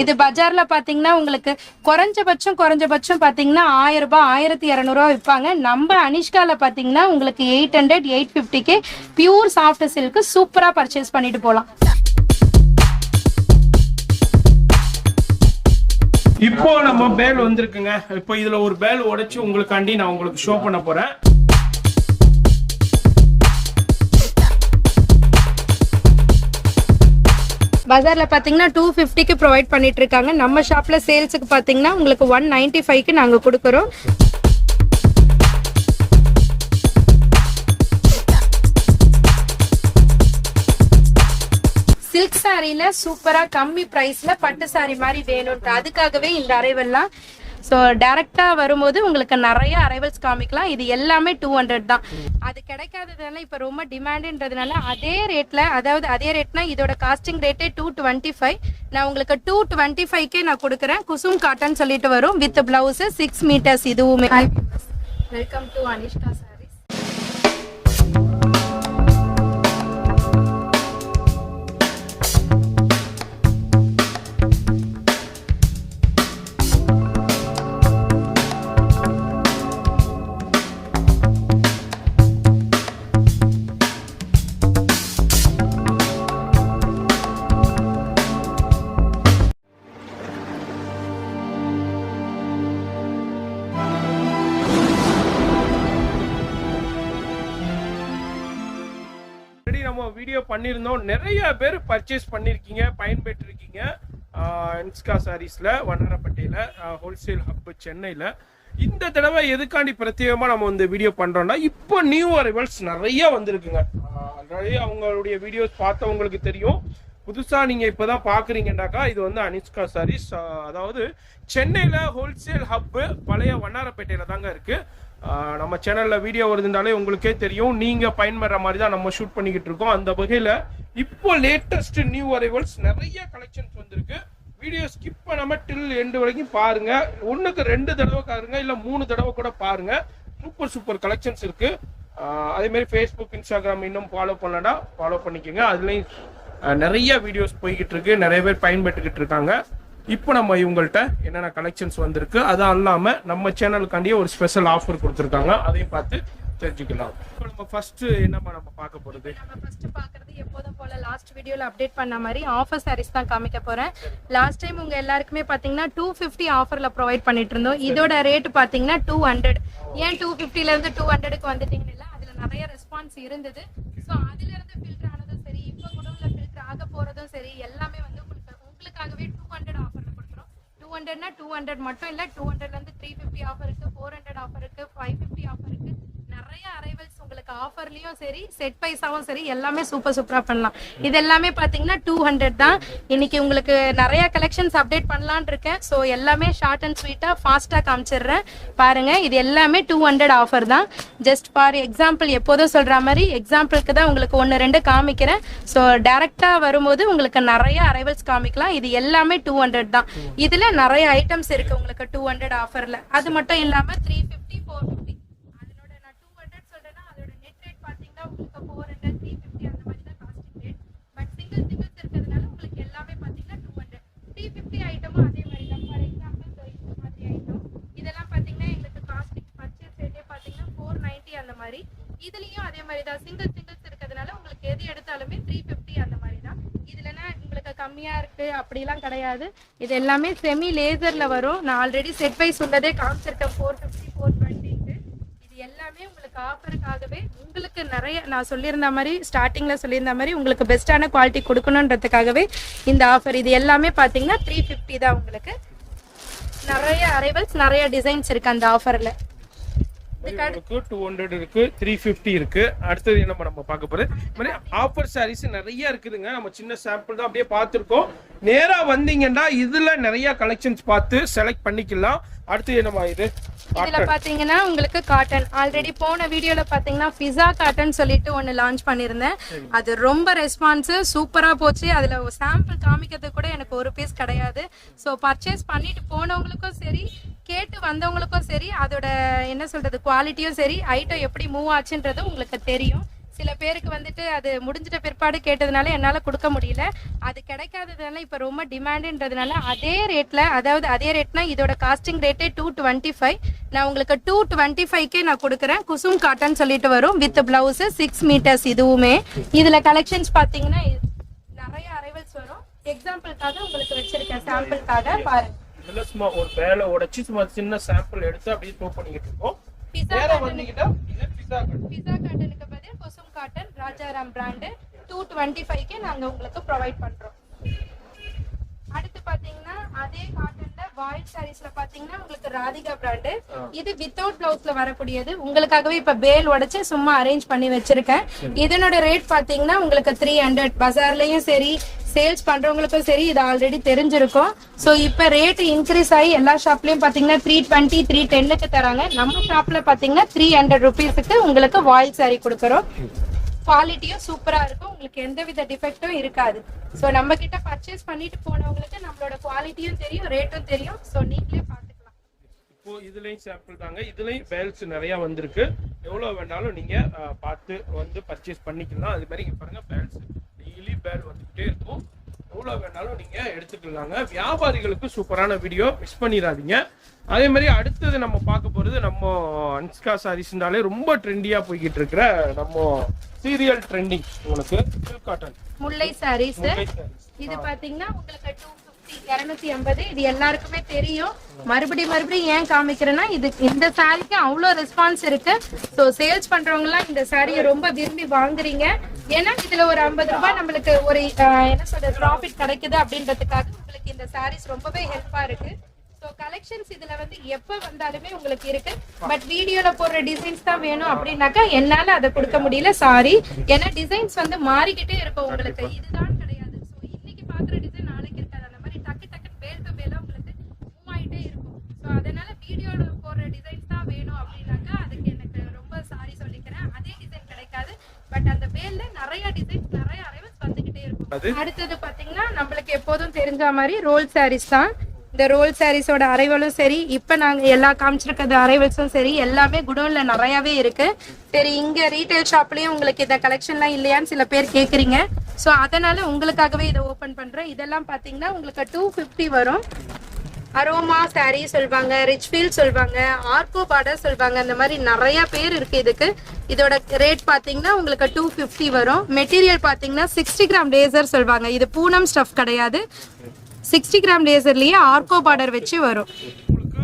இது பஜார்ல பாத்தீங்கன்னா உங்களுக்கு குறைஞ்சபட்சம் பாத்தீங்கன்னா 1000 ரூபாய் 1200 ரூபாய் விற்பாங்க. நம்ம அனிஷ்கால பாத்தீங்கன்னா உங்களுக்கு 800 850க்கு பியூர் சாஃப்ட் சில்க் சூப்பரா பர்ச்சேஸ் பண்ணிட்டு போலாம். இப்போ நம்ம பேல் வந்திருக்குங்க. இப்போ இதுல ஒரு பேல் உடைச்சு உங்களுக்காண்டி நான் உங்களுக்கு ஷோ பண்ண போறேன். பஜார்ல பாத்தீங்கன்னா 250க்கு ப்ரொவைட் பண்ணிட்டு இருக்காங்க. நம்ம ஷாப்ல சேல்ஸுக்கு பாத்தீங்கன்னா உங்களுக்கு 195க்கு நாங்க கொடுக்கறோம். சில்க் சாரியில சூப்பரா கம்மி பிரைஸ்ல பட்டு சாரி மாதிரி வேணும்ன்ற அதுக்காகவே இந்த அரைவல்லாம். ஸோ டைரக்டா வரும்போது உங்களுக்கு நிறைய அரைவல்ஸ் காமிக்கலாம். இது எல்லாமே 200 தான். அது கிடைக்காததுனால இப்போ ரொம்ப டிமாண்டுன்றதுனால அதே ரேட்ல, அதாவது அதே ரேட்னா இதோட காஸ்டிங் ரேட்டே 225. நான் உங்களுக்கு 225க்கே நான் கொடுக்குறேன். குசும் காட்டன் சொல்லிட்டு வரும் வித் பிளவுஸ் 6 மீட்டர்ஸ். இதுவுமே welcome to Anishka sarees. Video பண்ணியிருந்தோம், நிறைய பேர் பர்ச்சேஸ் பண்ணிருக்கீங்க, பயன்பெற்றிருக்கீங்க. அனிஷ்கா சாரீஸ்ல வண்ணாரப்பேட்டையில ஹோல்சேல் ஹப் சென்னையில. இந்த தடவை எதுக்காண்டி பிரத்யேகமா நம்ம இந்த வீடியோ பண்றோம்னா, இப்போ நியூ அரைவல்ஸ் நிறைய வந்திருக்குங்க. ஆல்ரெடி அவங்களுடைய வீடியோஸ் பார்த்தவங்களுக்கு தெரியும். புதுசா நீங்க இப்பதான் பாக்குறீங்கன்னாக்கா இது வந்து அனிஷ்கா சாரீஸ். அதாவது சென்னையில ஹோல்சேல் ஹப் பழைய வண்ணாரப்பேட்டையில தாங்க இருக்கு. நம்ம சேனல்ல வீடியோ வருதுனாலே உங்களுக்கே தெரியும், நீங்க பயன்படுற மாதிரி தான் நம்ம ஷூட் பண்ணிக்கிட்டு இருக்கோம். அந்த வகையில இப்போ லேட்டஸ்ட் நியூ அரைவல்ஸ் நிறைய கலெக்ஷன்ஸ் வந்திருக்கு. வீடியோ ஸ்கிப் பண்ணாம டில் எண்டு வரைக்கும் பாருங்க. ஒண்ணுக்கு 2 தடவை பாருங்க, இல்ல 3 தடவை கூட பாருங்க. சூப்பர் கலெக்ஷன்ஸ் இருக்கு. அதே மாதிரி ஃபேஸ்புக், இன்ஸ்டாகிராம் இன்னும் ஃபாலோ பண்ணலன்னா ஃபாலோ பண்ணிக்கோங்க. அதுலயும் நிறைய வீடியோஸ் போய்கிட்டு இருக்கு, நிறைய பேர் பயன்பட்டுக்கிட்டு இருக்காங்க. இப்போ நம்ம இவங்கள்ட்ட என்னென்ன கலெக்ஷன்ஸ் வந்திருக்கு, அது அல்லாம நம்ம சேனலுக்காண்டியே ஒரு ஸ்பெஷல் ஆஃபர் கொடுத்துருக்காங்க, அதையும் பார்த்து தெரிஞ்சுக்கலாம். இப்போ நம்ம ஃபர்ஸ்ட் என்னமா நம்ம பார்க்க போறது, நம்ம ஃபர்ஸ்ட் பார்க்கிறது எப்போதும் போல லாஸ்ட் வீடியோல அப்டேட் பண்ண மாதிரி ஆஃபர் சாரீஸ் தான் காமிக்க போறேன். லாஸ்ட் டைம் உங்க எல்லாருக்குமே பாத்தீங்கன்னா 250 ஆஃபர்ல ப்ரொவைட் பண்ணிட்டு இருந்தோம். இதோட ரேட் பாத்தீங்கன்னா 200. ஏன் 250ல இருந்து 200க்கு வந்துட்டீங்கன்னா அதுல நிறைய ரெஸ்பான்ஸ் இருந்தது. ஸோ அதுல இருந்து ஃபில்டர் ஆனதும் சரி, இப்போ குடோன்ல ஃபில்டர் ஆக போறதும் சரி, எல்லாமே வந்து உங்களுக்காகவே 200 ஆஃபர்ல கொடுக்குறோம். 200னா 200 மட்டும் இல்ல, 200ல இருந்து 350 ஆஃபர் இருக்கு, 400 ஆஃபர் இருக்கு, 550 ஆஃபர் இருக்கு. நிறைய அரைவல்ஸ் உங்களுக்கு ஆஃபர்லயும் சரி, செட் பைசாவும் சரி, எல்லாமே சூப்பரா பண்ணலாம். இது எல்லாமே பாத்தீங்கன்னா 200 தான். இன்னைக்கு உங்களுக்கு நிறைய கலெக்ஷன்ஸ் அப்டேட் பண்ணலாம்னு இருக்கேன். ஸோ எல்லாமே ஷார்ட் அண்ட் ஸ்வீட்டா ஃபாஸ்டா காமிச்சிடுறேன் பாருங்க. இது எல்லாமே 200 ஆஃபர் தான். ஜஸ்ட் ஃபார் எக்ஸாம்பிள், எப்போதும் சொல்ற மாதிரி எக்ஸாம்பிளுக்கு தான் உங்களுக்கு 1-2 காமிக்கிறேன். ஸோ டைரக்டா வரும்போது உங்களுக்கு நிறைய அரைவல்ஸ் காமிக்கலாம். இது எல்லாமே 200 தான். இதுல நிறைய ஐட்டம்ஸ் இருக்கு உங்களுக்கு 200 ஆஃபர்ல. அது மட்டும் இல்லாம 350 450 உங்களுக்கு 400 350 அந்த மாதிரி தான் காஸ்டிங் ரேட். பட் சிங்கிள்ஸ் இருக்கிறதுனால உங்களுக்கு எல்லாமே பாத்தீங்கன்னா 200. 350 ஐட்டமும் அதே மாதிரி தான். ஃபார் எக்ஸாம்பிள் இந்த மாதிரி ஐட்டம் இதெல்லாம் பாத்தீங்கன்னா எங்களுக்கு காஸ்டிங் பர்ச்சேஸ் ரேட்டே பாத்தீங்கன்னா 490 அந்த மாதிரி. இதுலயும் அதே மாதிரி தான். சிங்கிள்ஸ் இருக்கிறதுனால உங்களுக்கு எது எடுத்தாலுமே 350 அந்த மாதிரி தான். இதுலனா உங்களுக்கு கம்மியா இருக்கு அப்படிலாம் கிடையாது. இது எல்லாமே செமி லேசர்ல வரும். நான் ஆல்ரெடி செட் வைஸ் உள்ளதே காமிச்சிருக்கேன் 450 420. எல்லாமே உங்களுக்கு ஆஃபருக்காகவே, உங்களுக்கு நிறைய நான் சொல்லியிருந்த மாதிரி ஸ்டார்டிங்ல சொல்லியிருந்த மாதிரி உங்களுக்கு பெஸ்டான குவாலிட்டி கொடுக்கணுன்றதுக்காகவே இந்த ஆஃபர். இது எல்லாமே பாத்தீங்கன்னா 350 தான். உங்களுக்கு நிறைய அரைவல்ஸ், நிறைய டிசைன்ஸ் இருக்கு அந்த ஆஃபர்ல. 200 இருக்கு, 350 இருக்கு. அடுத்தது என்ன நம்ம பார்க்க போறது, ஆஃபர் சாரீஸ் நிறைய இருக்குதுங்க. நம்ம சின்ன சாம்பிள் தான் அப்படியே பார்த்துருக்கோம். நேரா வந்தீங்கன்னா இதுல நிறைய கலெக்ஷன்ஸ் பார்த்து செலக்ட் பண்ணிக்கலாம். அடுத்து என்னமா இதுல பாத்தீங்கன்னா உங்களுக்கு காட்டன், ஆல்ரெடி போன வீடியோல பாத்தீங்கன்னா பிஸா காட்டன் சொல்லிட்டு ஒன்னு லான்ச் பண்ணிருந்தேன். அது ரொம்ப ரெஸ்பான்ஸ் சூப்பரா போச்சு. அதுல சாம்பிள் காமிக்கிறதுக்கு கூட எனக்கு ஒரு பீஸ் கிடையாது. ஸோ பர்ச்சேஸ் பண்ணிட்டு போனவங்களுக்கும் சரி, கேட்டு வந்தவங்களுக்கும் சரி, அதோட என்ன சொல்றது குவாலிட்டியும் சரி, ஐட்டம் எப்படி மூவ் ஆச்சுன்றது உங்களுக்கு தெரியும். சில பேருக்கு வந்துட்டு அது முடிஞ்சிட்ட பிற்பாடு கேட்டதுனால என்னால கொடுக்க முடியல. அது கிடைக்காததுனால இப்ப ரொம்ப டிமாண்டுன்றதுனால அதே ரேட்ல, அதாவது அதே ரேட்னா இதோட காஸ்டிங் ரேட்டே 225. நான் உங்களுக்கு 225க்கே நான் கொடுக்குறேன். குசும் காட்டன் சொல்லிட்டு வரும் வித் பிளவுஸ் 6 மீட்டர்ஸ். இதுவுமே இதுல கலெக்ஷன்ஸ் பாத்தீங்கன்னா நிறைய அரைவல்ஸ் வரும். எக்ஸாம்பிளுக்காக உங்களுக்கு வச்சிருக்கேன், சாம்பிளுக்காக பாருங்க. இதுல சும்மா ஒரு பேல உடைச்சு சும்மா சின்ன சாம்பிள் எடுத்து அப்படியே ஷோ பண்ணிக்கிட்டு இருக்கோம். பிஸா வந்தீங்கன்னா இது பிஸா காட்டனுக்கு பதில் குசும் காட்டன் ராஜாராம் பிராண்ட் 225க்கு நாங்க உங்களுக்கு ப்ரொவைட் பண்றோம். அடுத்து பாத்தீங்கன்னா அதே காட்டன்ல வாயில் சாரீஸ்ல பாத்தீங்கன்னா உங்களுக்கு ராதிகா பிராண்ட். இது வித்தவுட் பிளவுஸ்ல வரக்கூடியது. உங்களுக்காகவே இப்ப பேல் உடைச்சு சும்மா அரேஞ்ச் பண்ணி வச்சிருக்கேன். இதனோட ரேட் பாத்தீங்கன்னா உங்களுக்கு 300. பஜார்லயும் சரி சேல்ஸ் பண்றவங்களுக்கும் சரி இது ஆல்ரெடி தெரிஞ்சிருக்கும். சோ இப்ப ரேட் இன்க்ரீஸ் ஆகி எல்லா ஷாப்லயும் பாத்தீங்கன்னா 320 310க்கு தராங்க. நம்ம ஷாப்ல பாத்தீங்கன்னா 300 ருபீஸ்க்கு உங்களுக்கு வாயில் சாரி கொடுக்கறோம். குவாலிட்டியும் சூப்பரா இருக்கும், உங்களுக்கு எந்தவித டிஃபெக்டும் இருக்காது. சோ நம்ம கிட்ட பர்ச்சேஸ் பண்ணிட்டு போனவங்களுக்கு நம்மளோட குவாலிட்டியும் தெரியும், ரேட்டும் தெரியும். சோ நீங்களே பாத்துக்கலாம். இப்போ இதுலயும் சாம்பிள் தாங்க. இதுலயும் பேல்ஸ் நிறைய வந்திருக்கு. எவ்வளவு வேணாலும் நீங்க பார்த்து வந்து பர்ச்சேஸ் பண்ணிக்கலாம். அது மாதிரி பாருங்க பேல்ஸ் டெய்லி பேல் வந்துகிட்டே இருக்கும். எவ்வளவு வேணாலும் நீங்க எடுத்துக்கலாங்க. வியாபாரிகளுக்கு சூப்பரான வீடியோ, மிஸ் பண்ணிடாதீங்க. அதே மாதிரி அடுத்தது நம்ம பார்க்க போறது நம்ம அன்ஸ்கா சாரீஸ்னாலே ரொம்ப ட்ரெண்டியா போய்கிட்டு இருக்கிற நம்ம சீரியல் ட்ரெண்டிங் உங்களுக்கு சில்க் காட்டன் முல்லை சாரீஸ். இது பாத்தீங்கன்னா உங்களுக்கு 250 280. இது எல்லாருக்குமே தெரியும். மறுபடியும் ஏன் காமிக்கிறேன்னா இது இந்த சாரிக்கு அவ்வளவு ரெஸ்பான்ஸ் இருக்கு. சோ சேல்ஸ் பண்றவங்க எல்லாம் இந்த சாரியை ரொம்ப விரும்பி வாங்குறீங்க. ஏன்னா இதுல ஒரு 50 ரூபாய் நம்மளுக்கு ஒரு என்ன சொல்றது ப்ராஃபிட் கிடைக்குது அப்படின்றதுக்காக உங்களுக்கு இந்த சாரீஸ் ரொம்பவே ஹெல்ப்பா இருக்கு. சோ கலெக்ஷன்ஸ் இதுல வந்து எப்ப வந்தாலுமே உங்களுக்கு இருக்கு. பட் வீடியோல போடுற டிசைன்ஸ் தான் வேணும் அப்படின்னாக்கா என்னால அதை கொடுக்க முடியல, சாரி. ஏன்னா டிசைன்ஸ் வந்து மாறிக்கிட்டே இருக்கும் உங்களுக்கு, இதுதான் கிடையாது. சோ இன்னைக்கு பாக்குற டிசைன் நாளைக்கு இருக்காது. அந்த மாதிரி டக்கு டக்குன்னு பேல் டு பேலா உங்களுக்கு மூவ் ஆயிட்டே இருக்கும். சோ அதனால வீடியோல போடுற டிசைன்ஸ் தான் வேணும் அப்படின்னாக்கா அதுக்கு எனக்கு ரொம்ப சாரி சொல்லிக்கிறேன். அதே டிசைன் கிடைக்காது. பட் அந்த பேல்ல நிறைய டிசைன்ஸ் நிறைய அரைவல்ஸ் வந்துகிட்டே இருக்கும். அடுத்தது பாத்தீங்கன்னா நம்மளுக்கு எப்போதும் தெரிஞ்ச மாதிரி ரோல் சாரீஸ் தான். இந்த ரோல் சாரீஸோட அரைவலும் சரி, இப்ப நாங்க எல்லா காமிச்சிருக்கிறது அரைவல்ஸும் சரி எல்லாமே குடோன்ல நிறையவே இருக்கு. சரி இங்க ரீட்டைல் ஷாப்லயும் உங்களுக்கு இந்த கலெக்ஷன்லாம் இல்லையான்னு சில பேர் கேக்குறீங்க. சோ அதனால உங்களுக்காகவே இதை ஓபன் பண்றேன். இதெல்லாம் பாத்தீங்கன்னா உங்களுக்கு 250 வரும். அரோமா சாரி சொல்வாங்க, ரிச் ஃபீல் சொல்வாங்க, ஆர்கோ பார்டர் சொல்வாங்க. அந்த மாதிரி நிறைய பேர் இருக்கு இதுக்கு. இதோட ரேட் பாத்தீங்கன்னா உங்களுக்கு 250 வரும். மெட்டீரியல் பாத்தீங்கன்னா 60 கிராம் லேசர் சொல்வாங்க. இது பூனம் ஸ்டஃப் கிடையாது. 60 கிராம் லேசர்லயே ஆர்கோ பார்டர் வச்சு வரும். உங்களுக்கு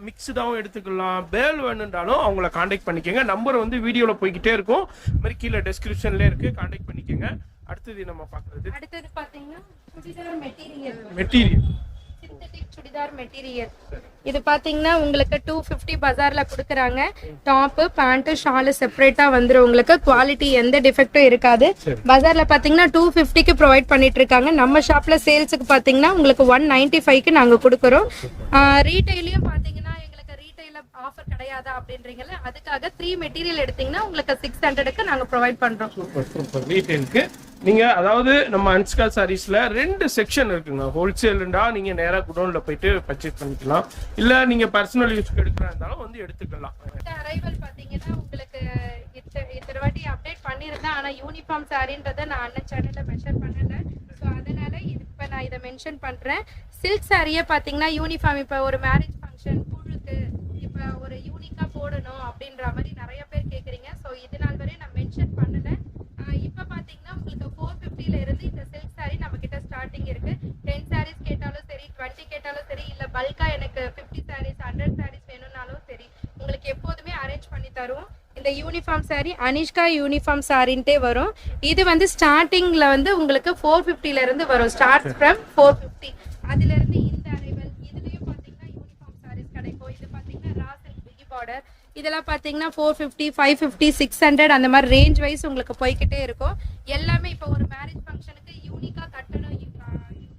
மிக்ஸ்டாவும் எடுத்துக்கலாம். பேல் வேணும்னாலும் அவங்கள காண்டாக்ட் பண்ணிக்கோங்க. நம்பர் வந்து வீடியோல போய்கிட்டே இருக்கும். மாதிரி கீழே டெஸ்கிரிப்ஷன்ல இருக்கு, காண்டாக்ட் பண்ணிக்கோங்க. அடுத்தது நம்ம பார்க்கிறது அடுத்தது பாத்தீங்கன்னா churidar material. Synthetic churidar material. இது பாத்தீங்கன்னா உங்களுக்கு 250 பஜார்ல கொடுக்குறாங்க. டாப் பேண்ட் ஷால் செப்பரேட்டா வந்துரும். உங்களுக்கு குவாலிட்டி எந்த டிஃபெக்டும் இருக்காது. பஜார்ல பாத்தீங்கன்னா 250க்கு ப்ரொவைட் பண்ணிட்டு இருக்காங்க. நம்ம ஷாப்ல சேல்ஸுக்கு பாத்தீங்கன்னா உங்களுக்கு 195க்கு நாங்க கொடுக்குறோம். ரீட்டைலையும் பாத்தீங்கன்னா எங்களுக்கு ரீட்டைல ஆஃபர் கிடையாதா அப்படின்றீங்கல்ல, அதுக்காக 3 மெட்டீரியல் எடுத்தீங்கன்னா உங்களுக்கு 600க்கு நாங்க ப்ரொவைட் பண்றோம். ரீட்டைலுக்கு நீங்க அதாவது நம்ம அன்ஸ்கா சாரீஸ்ல 2 செக்ஷன் இருக்குங்க. ஹோல்சேல்ண்டா நீங்க நேரா குடோன்ல போயிட்டு பர்ச்சேஸ் பண்ணிக்கலாம், இல்ல நீங்க பர்சனல் யூஸ்க்கு எடுக்கிறதா இருந்தாலும் வந்து எடுத்துக்கலாம். இந்த அரைவல் பாத்தீங்கன்னா உங்களுக்கு இத்தனை வாட்டி அப்டேட் பண்ணிருந்தேன். ஆனா யூனிஃபார்ம் சாரின்றதை நான் அண்ணன் சேனல்ல மென்ஷன் பண்ணல. ஸோ அதனால இப்ப நான் இதை மென்ஷன் பண்றேன். சில்க் சாரியே பாத்தீங்கன்னா யூனிஃபார்ம் இப்ப ஒரு மேரேஜ் ஃபங்க்ஷன் குழுக்கு இப்ப ஒரு யூனிக்கா போடணும் அப்படின்ற மாதிரி நிறைய பேர் கேக்குறீங்க. ஸோ இது நாள் வரை நான் மென்ஷன் பண்ணல. இப்ப பாத்தீங்கன்னா உங்களுக்கு 450ல இருந்து இந்த சில்க் சாரி நம்ம கிட்ட ஸ்டார்டிங் இருக்கு. 10 சாரீஸ் கேட்டாலும் சரி, 20 கேட்டாலும் சரி, இல்ல பல்கா எனக்கு 50 சாரீஸ் 100 சாரீஸ் வேணும்னாலும் சரி உங்களுக்கு எப்போதுமே அரேஞ்ச் பண்ணி தருவோம். இந்த யூனிஃபார்ம் சாரி அனிஷ்கா யூனிஃபார்ம் சாரின்ட்டே வரும். இது வந்து ஸ்டார்டிங்ல வந்து உங்களுக்கு 450ல இருந்து வரும். Start from 450. அதுல இருந்து இந்த அரைவல் இதுலயும் பாத்தீங்கன்னா யூனிஃபார்ம் சாரீஸ் கிடைக்கும். இது பாத்தீங்கன்னா ராசல் பிகி பார்டர். இதெல்லாம் பாத்தீங்கன்னா 450 550 600 அந்த மாதிரி ரேஞ்ச் வைஸ் உங்களுக்கு போய்கிட்டே இருக்கும். எல்லாமே இப்போ ஒரு மேரேஜ் ஃபங்க்ஷனுக்கு யூனிக்கா கட்டணும்,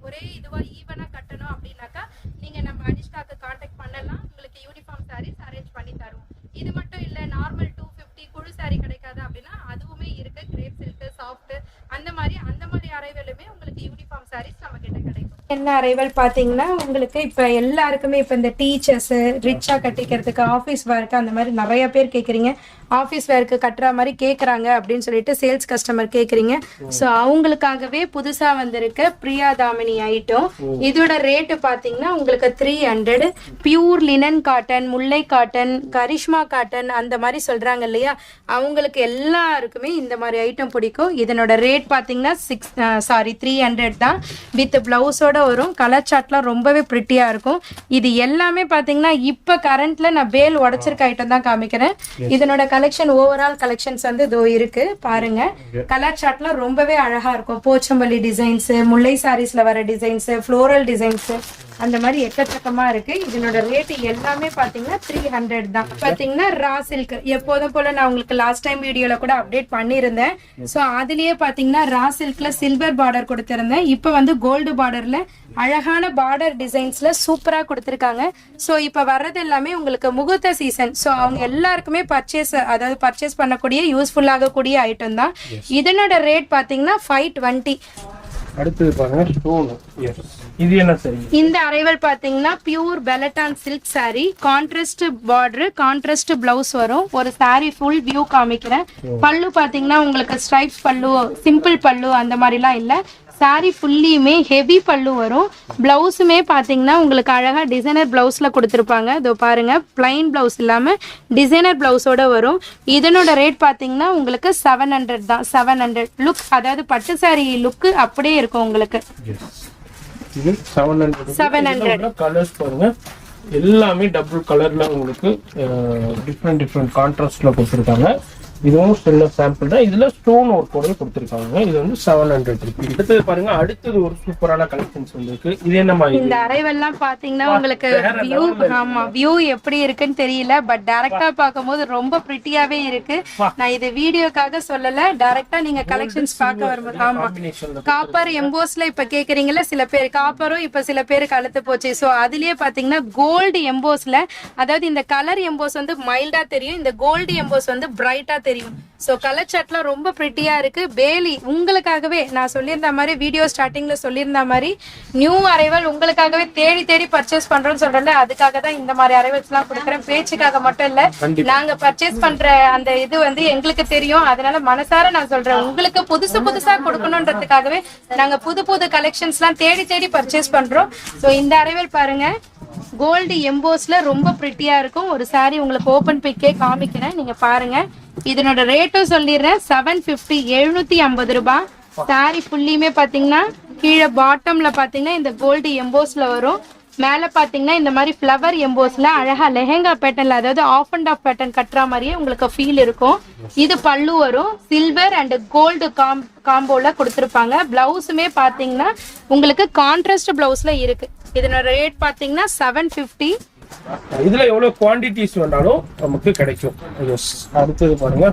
ஒரே இதுவா ஈவனா கட்டணும் அப்படின்னாக்கா நீங்க நம்ம அனிஷ்காக்கு கான்டாக்ட் பண்ணலாம். உங்களுக்கு யூனிஃபார்ம் சாரீஸ் அரேஞ்ச் பண்ணி தருவோம். இது மட்டும் இல்ல நார்மல் 250 குழு சாரி கிடைக்காது அப்படின்னா அதுவுமே இருக்கு. கிரேப் சில்க் சாஃப்ட் அந்த மாதிரி அரைவலுமே உங்களுக்கு யூனிஃபார்ம் சாரீஸ் நம்ம கிட்ட கிடைக்கும். என்ன அரைவல் பாத்தீங்கன்னா உங்களுக்கு இப்ப எல்லாருக்குமே இப்ப இந்த டீச்சர்ஸ் ரிச்சா கட்டிக்கிறதுக்கு ஆபீஸ் ஒர்க் அந்த மாதிரி நிறைய பேர் கேக்குறீங்க. ஆபீஸ் ஒர்க்கு கட்டுற மாதிரி கேக்குறாங்க அப்படின்னு சொல்லிட்டு சேல்ஸ் கஸ்டமர் கேக்குறீங்க. ஸோ அவங்களுக்காகவே புதுசா வந்திருக்க பிரியா தாமினி ஐட்டம். இதோட ரேட்டு பாத்தீங்கன்னா உங்களுக்கு 300. பியூர் லினன் காட்டன், முல்லை காட்டன், கரிஷ்மா காட்டன் அந்த மாதிரி சொல்றாங்க இல்லையா, அவங்களுக்கு எல்லாருக்குமே இந்த மாதிரி ஐட்டம் பிடிக்கும். இதனோட ரேட் பாத்தீங்கன்னா 300 தான். வித் பிளவுஸோட வரும். கலர் சார்ட்லாம் ரொம்பவே பிரிட்டியா இருக்கும். இது எல்லாமே பாத்தீங்கன்னா இப்ப கரண்ட்ல நான் பேல் உடைச்சிருக்க ஐட்டம் தான் காமிக்கிறேன். இதனோட கலெக்ஷன் ஓவரால் கலெக்ஷன்ஸ் வந்து இதோ இருக்கு பாருங்க. கலர் சார்ட்லாம் ரொம்பவே அழகா இருக்கும். போச்சம்பள்ளி டிசைன்ஸ், முல்லை சாரீஸ்ல வர டிசைன்ஸ், ஃப்ளோரல் டிசைன்ஸ் அந்த மாதிரி எக்கச்சக்கமா இருக்கு. இதனோட ரேட் எல்லாமே பாத்தீங்கன்னா 300 தான். பாத்தீங்கன்னா ரா சில்க் எப்போதும் போல நான் உங்களுக்கு லாஸ்ட் டைம் வீடியோல கூட அப்டேட் பண்ணிருந்தேன். சோ அதுலயே பாத்தீங்கன்னா ரா சில்க்ல சில்வர் பார்டர் கொடுத்திருந்தேன். இப்ப வந்து கோல்டு பார்டர்ல அழகான பார்டர் டிசைன்ஸ்ல சூப்பரா கொடுத்திருக்காங்க. சோ இப்ப வர்றது எல்லாமே உங்களுக்கு முகூர்த்த சீசன். சோ அவங்க எல்லாருக்குமே பர்ச்சேஸ் பண்ணக்கூடிய யூஸ்ஃபுல் ஆகக்கூடிய ஐட்டம் தான். இதனோட ரேட் பாத்தீங்கன்னா 520. அடுத்து பாருங்க ஸ்டோன். இது என்ன சரி? இந்த அரைவல் பாத்தீங்கன்னா பியூர் பெலட்டான் silk sari, contrast border, contrast blouse வரும். ஒரு சாரி ஃபுல் வியூ காமிக்கிறேன். பல்லு பாத்தீங்கன்னா உங்களுக்கு ஸ்ட்ரைப்ஸ் பல்லு, சிம்பிள் பல்லு அந்த மாதிரிலாம் இல்ல. சாரி ஃபுல்லியுமே ஹெவி பல்லு வரும். பிளவுஸுமே பாத்தீங்கன்னா உங்களுக்கு அழகா டிசைனர் பிளவுஸ்ல கொடுத்துருப்பாங்க. இதோ பாருங்க, பிளைன் பிளவுஸ் இல்லாம டிசைனர் பிளவுஸோட வரும். இதனோட ரேட் பாத்தீங்கன்னா உங்களுக்கு 700 தான். 700 லுக், அதாவது பட்டு சாரி லுக் அப்படியே இருக்கும் உங்களுக்கு. இது 700. கலர்ஸ் பாருங்க, எல்லாமே டபுள் கலர்ல உங்களுக்கு டிஃப்ரெண்ட் கான்ட்ராஸ்ட்ல கொடுத்துருக்காங்க. இதுவும் சின்ன சாம்பிள் தான். இதுல ஸ்டோன் ஒர்க்கோட கொடுத்துருக்காங்க. இது வந்து 700 இருக்கு. அடுத்தது பாருங்க, அடுத்தது ஒரு சூப்பரான கலெக்ஷன்ஸ் வந்திருக்கு. இது என்ன மாதிரி? இந்த அரைவெல்லாம் பாத்தீங்கன்னா உங்களுக்கு வியூ, ஆமா வியூ எப்படி இருக்குன்னு தெரியல, பட் டைரக்டா பாக்கும்போது ரொம்ப பிரிட்டியாவே இருக்கு. நான் இது வீடியோக்காக சொல்லல, டைரக்டா நீங்க கலெக்ஷன்ஸ் பார்க்க வரும்போது. ஆமா, காப்பர் எம்போஸ்ல இப்ப கேக்குறீங்கல்ல சில பேர், காப்பரும் இப்ப சில பேருக்கு அழுத்து போச்சு. சோ அதுலயே பாத்தீங்கன்னா கோல்டு எம்போஸ்ல, அதாவது இந்த கலர் எம்போஸ் வந்து மைல்டா தெரியும், இந்த கோல்டு எம்போஸ் வந்து பிரைட்டா தெரியும். சோ கலர் சார்ட்லாம் ரொம்ப பிரிட்டியா இருக்கு. பேலி உங்களுக்காகவே நான் சொல்லியிருந்த மாதிரி, வீடியோ ஸ்டார்டிங்ல சொல்லியிருந்த மாதிரி நியூ அரைவல் உங்களுக்காகவே தேடி தேடி பர்ச்சேஸ் பண்றோம்னு சொல்றேன்ல, அதுக்காக தான் இந்த மாதிரி அரைவல்ஸ் எல்லாம் கொடுக்குறேன். பேச்சுக்காக மட்டும் இல்ல, நாங்க பர்ச்சேஸ் பண்ற அந்த இது வந்து எங்களுக்கு தெரியும். அதனால மனசார நான் சொல்றேன், உங்களுக்கு புதுசா கொடுக்கணும்ன்றதுக்காகவே நாங்க புது கலெக்ஷன்ஸ் எல்லாம் தேடி தேடி பர்ச்சேஸ் பண்றோம். சோ இந்த அரைவல் பாருங்க, கோல்டு எம்போஸ்ல ரொம்ப பிரிட்டியா இருக்கும். ஒரு சாரி உங்களுக்கு ஓபன் பிக்கே காமிக்கிறேன், நீங்க பாருங்க. இதனோட ரேட்டும் சொல்லிடுறேன், 750, 750 ரூபாய். சாரி ஃபுல்லியுமே பாத்தீங்கன்னா கீழே பாட்டம்ல பாத்தீங்கன்னா இந்த கோல்டு எம்போஸ்ல வரும். மேல பாத்தீங்கன்னா இந்த மாதிரி ஃபிளவர் எம்போஸ்ல அழகா லெஹெங்கா பேட்டர்ன்ல, அதாவது ஆஃப் அண்ட் ஆஃப் பேட்டர்ன் கட்டுற மாதிரியே உங்களுக்கு ஃபீல் இருக்கும். இது பல்லு வரும். சில்வர் அண்ட் கோல்டு காம்போல கொடுத்துருப்பாங்க. பிளவுஸுமே பாத்தீங்கன்னா உங்களுக்கு கான்ட்ராஸ்ட் பிளவுஸ்ல இருக்கு. இதனோட ரேட் பாத்தீங்கன்னா 750. இதுல எவ்வளவு குவாண்டிட்டிஸ் வேணாலும் நமக்கு கிடைக்கும். அடுத்தது பாருங்க,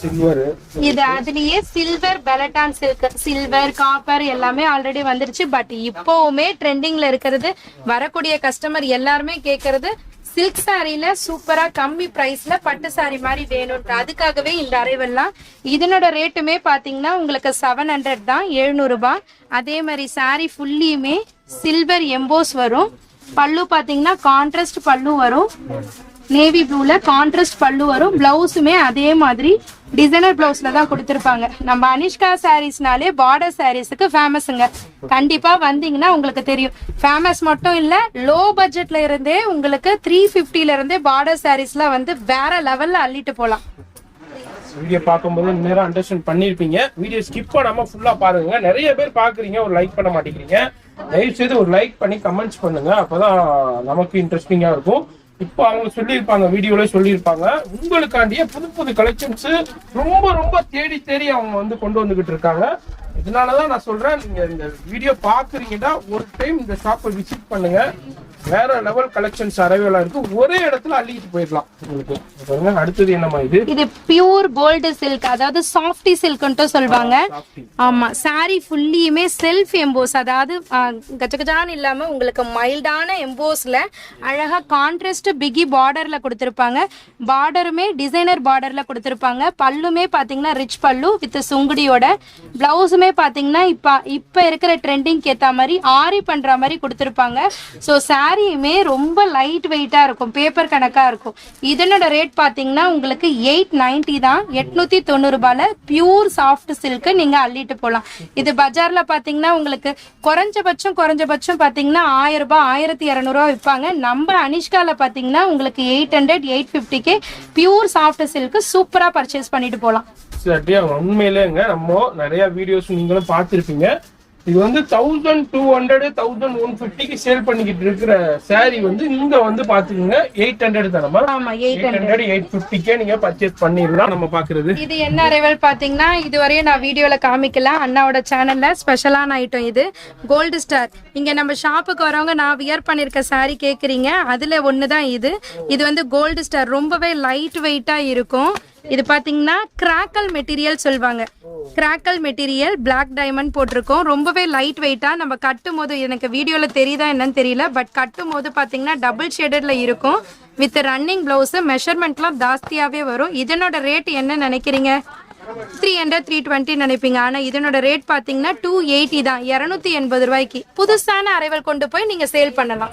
சில்வர். இது அதுலயே சில்வர் பெலட்டான் சில்க், சில்வர் காப்பர் எல்லாமே ஆல்ரெடி வந்துருச்சு. பட் இப்போவுமே ட்ரெண்டிங்ல இருக்கிறது, வரக்கூடிய கஸ்டமர் எல்லாருமே கேக்குறது சில்க் சாரில சூப்பரா கம்மி பிரைஸ்ல பட்டு சாரி மாதிரி வேணும்ன்ற, அதுக்காகவே இந்த அரைவெல்லாம். இதனோட ரேட்டுமே பாத்தீங்கன்னா உங்களுக்கு 700 தான், 700 ரூபாய். அதே மாதிரி சாரி ஃபுல்லியுமே சில்வர் எம்போஸ் வரும். பல்லு பாத்தீங்கன்னா கான்ட்ராஸ்ட் பல்லு வரும். நேவி ப்ளூல கான்ட்ராஸ்ட் பல்லு வரும். பிளவுஸுமே அதே மாதிரி டிசைனர் பிளவுஸ்ல தான் கொடுத்துருப்பாங்க. நம்ம அனிஷ்கா சாரீஸ்னாலே பார்டர் சாரீஸுக்கு ஃபேமஸுங்க. கண்டிப்பா வந்தீங்கன்னா உங்களுக்கு தெரியும். ஃபேமஸ் மட்டும் இல்ல, லோ பட்ஜெட்ல இருந்தே உங்களுக்கு 350ல இருந்தே பார்டர் சாரீஸ்ல வந்து வேற லெவல்ல அள்ளிட்டு போலாம். வீடியோ பார்க்கும்போது நேரம் அண்டர்ஸ்டாண்ட் பண்ணிருப்பீங்க. வீடியோ ஸ்கிப் பண்ணாம ஃபுல்லா பாருங்க. நிறைய பேர் பாக்குறீங்க, ஒரு லைக் பண்ண மாட்டேங்கிறீங்க. தயவு செய்து ஒரு லைக் பண்ணி கமெண்ட்ஸ் பண்ணுங்க, அப்பதான் நமக்கு இன்ட்ரெஸ்டிங்கா இருக்கும். இப்போ அவங்க சொல்லியிருப்பாங்க, வீடியோல சொல்லியிருப்பாங்க, உங்களுக்காண்டிய புது கலெக்ஷன்ஸ் ரொம்ப தேடி அவங்க வந்து கொண்டு வந்துகிட்டு இருக்காங்க. இதனாலதான் நான் சொல்றேன், நீங்க இந்த வீடியோ பாக்குறீங்கன்னா ஒரு டைம் இந்த ஷாப்பை விசிட் பண்ணுங்க. வேற லெவல் கலெக்ஷன்ஸ் அரைவேலா இருக்கு, ஒரே இடத்துல அள்ளிட்டு போயிடலாம் உங்களுக்கு. பாருங்க அடுத்தது என்னமா இது பியூர் கோல்டு சில்க், அதாவது சாஃப்டி சில்க்ன்ட்டு சொல்வாங்க. ஆமா, சாரி ஃபுல்லியுமே செல்ஃப் எம்போஸ், அதாவது கச்சகஜான்னு இல்லாம உங்களுக்கு மைல்டான எம்போஸ்ல அழகா கான்ட்ராஸ்ட் பிகி பார்டர்ல கொடுத்திருப்பாங்க. பார்டருமே டிசைனர் பார்டர்ல கொடுத்திருப்பாங்க. பல்லுமே பாத்தீங்கன்னா ரிச் பல்லு வித் சுங்குடியோட. பிளவுஸுமே பாத்தீங்கன்னா இப்ப இருக்கிற ட்ரெண்டிங் ஏத்த மாதிரி ஆரி பண்ற மாதிரி கொடுத்திருப்பாங்க. ஸோ சாரியுமே ரொம்ப லைட் வெயிட்டா இருக்கும், பேப்பர் கணக்கா இருக்கும். இதனோட ரேட் பாத்தீங்கன்னா உங்களுக்கு 890 தான், 890 ரூபாயில பியூர் சாஃப்ட் சில்க் நீங்க அள்ளிட்டு போலாம். இது பஜார்ல பாத்தீங்கன்னா உங்களுக்கு குறைஞ்சபட்சம் பாத்தீங்கன்னா 1000 ரூபாய் 1200 ரூபாய் விற்பாங்க. நம்ம அனிஷ்கால பாத்தீங்கன்னா உங்களுக்கு 800 850 பியூர் சாஃப்ட் சில்க் சூப்பரா பர்ச்சேஸ் பண்ணிட்டு போலாம். உண்மையிலேங்க நம்ம நிறைய வீடியோஸ் நீங்களும் பார்த்திருப்பீங்க. இது வந்து 1200 1150 சேல் பண்ணிக்கிட்டு இருக்கிற சாரி வந்து இங்க வந்து பாத்துக்கோங்க 800 தானமா. ஆமா 800 850 நீங்க பர்ச்சேஸ் பண்ணிடலாம். நம்ம பாக்குறது இது என்ன அரைவல் பாத்தீங்கன்னா இதுவரையும் நான் வீடியோல காமிக்கல, அண்ணாவோட சேனல்ல ஸ்பெஷலான ஐட்டம். இது கோல்டு ஸ்டார். இங்க நம்ம ஷாப்புக்கு வரவங்க நான் வியர் பண்ணிருக்க சாரி கேக்குறீங்க, அதுல ஒண்ணுதான் இது. இது வந்து கோல்டு ஸ்டார், ரொம்பவே லைட் வெயிட்டா இருக்கும். இது பாத்தீங்கன்னா கிராக்கல் மெட்டீரியல் சொல்வாங்க. கிராக்கல் மெட்டீரியல் பிளாக் டைமண்ட் போட்டிருக்கோம். ரொம்பவே லைட் வெயிட்டா. நம்ம கட்டும் போது எனக்கு வீடியோல தெரியுதா என்னன்னு தெரியல, பட் கட்டும் போது பாத்தீங்கன்னா டபுள் ஷேடட்ல இருக்கும். வித் ரன்னிங் பிளவுஸ், மெஷர்மெண்ட்லாம் ஜாஸ்தியாவே வரும். இதனோட ரேட் என்ன நினைக்கிறீங்க? 300 320 நினைப்பீங்க. ஆனா இதனோட ரேட் பாத்தீங்கன்னா 280 தான், 280 ரூபாய்க்கு புதுசான அரைவல் கொண்டு போய் நீங்க சேல் பண்ணலாம்.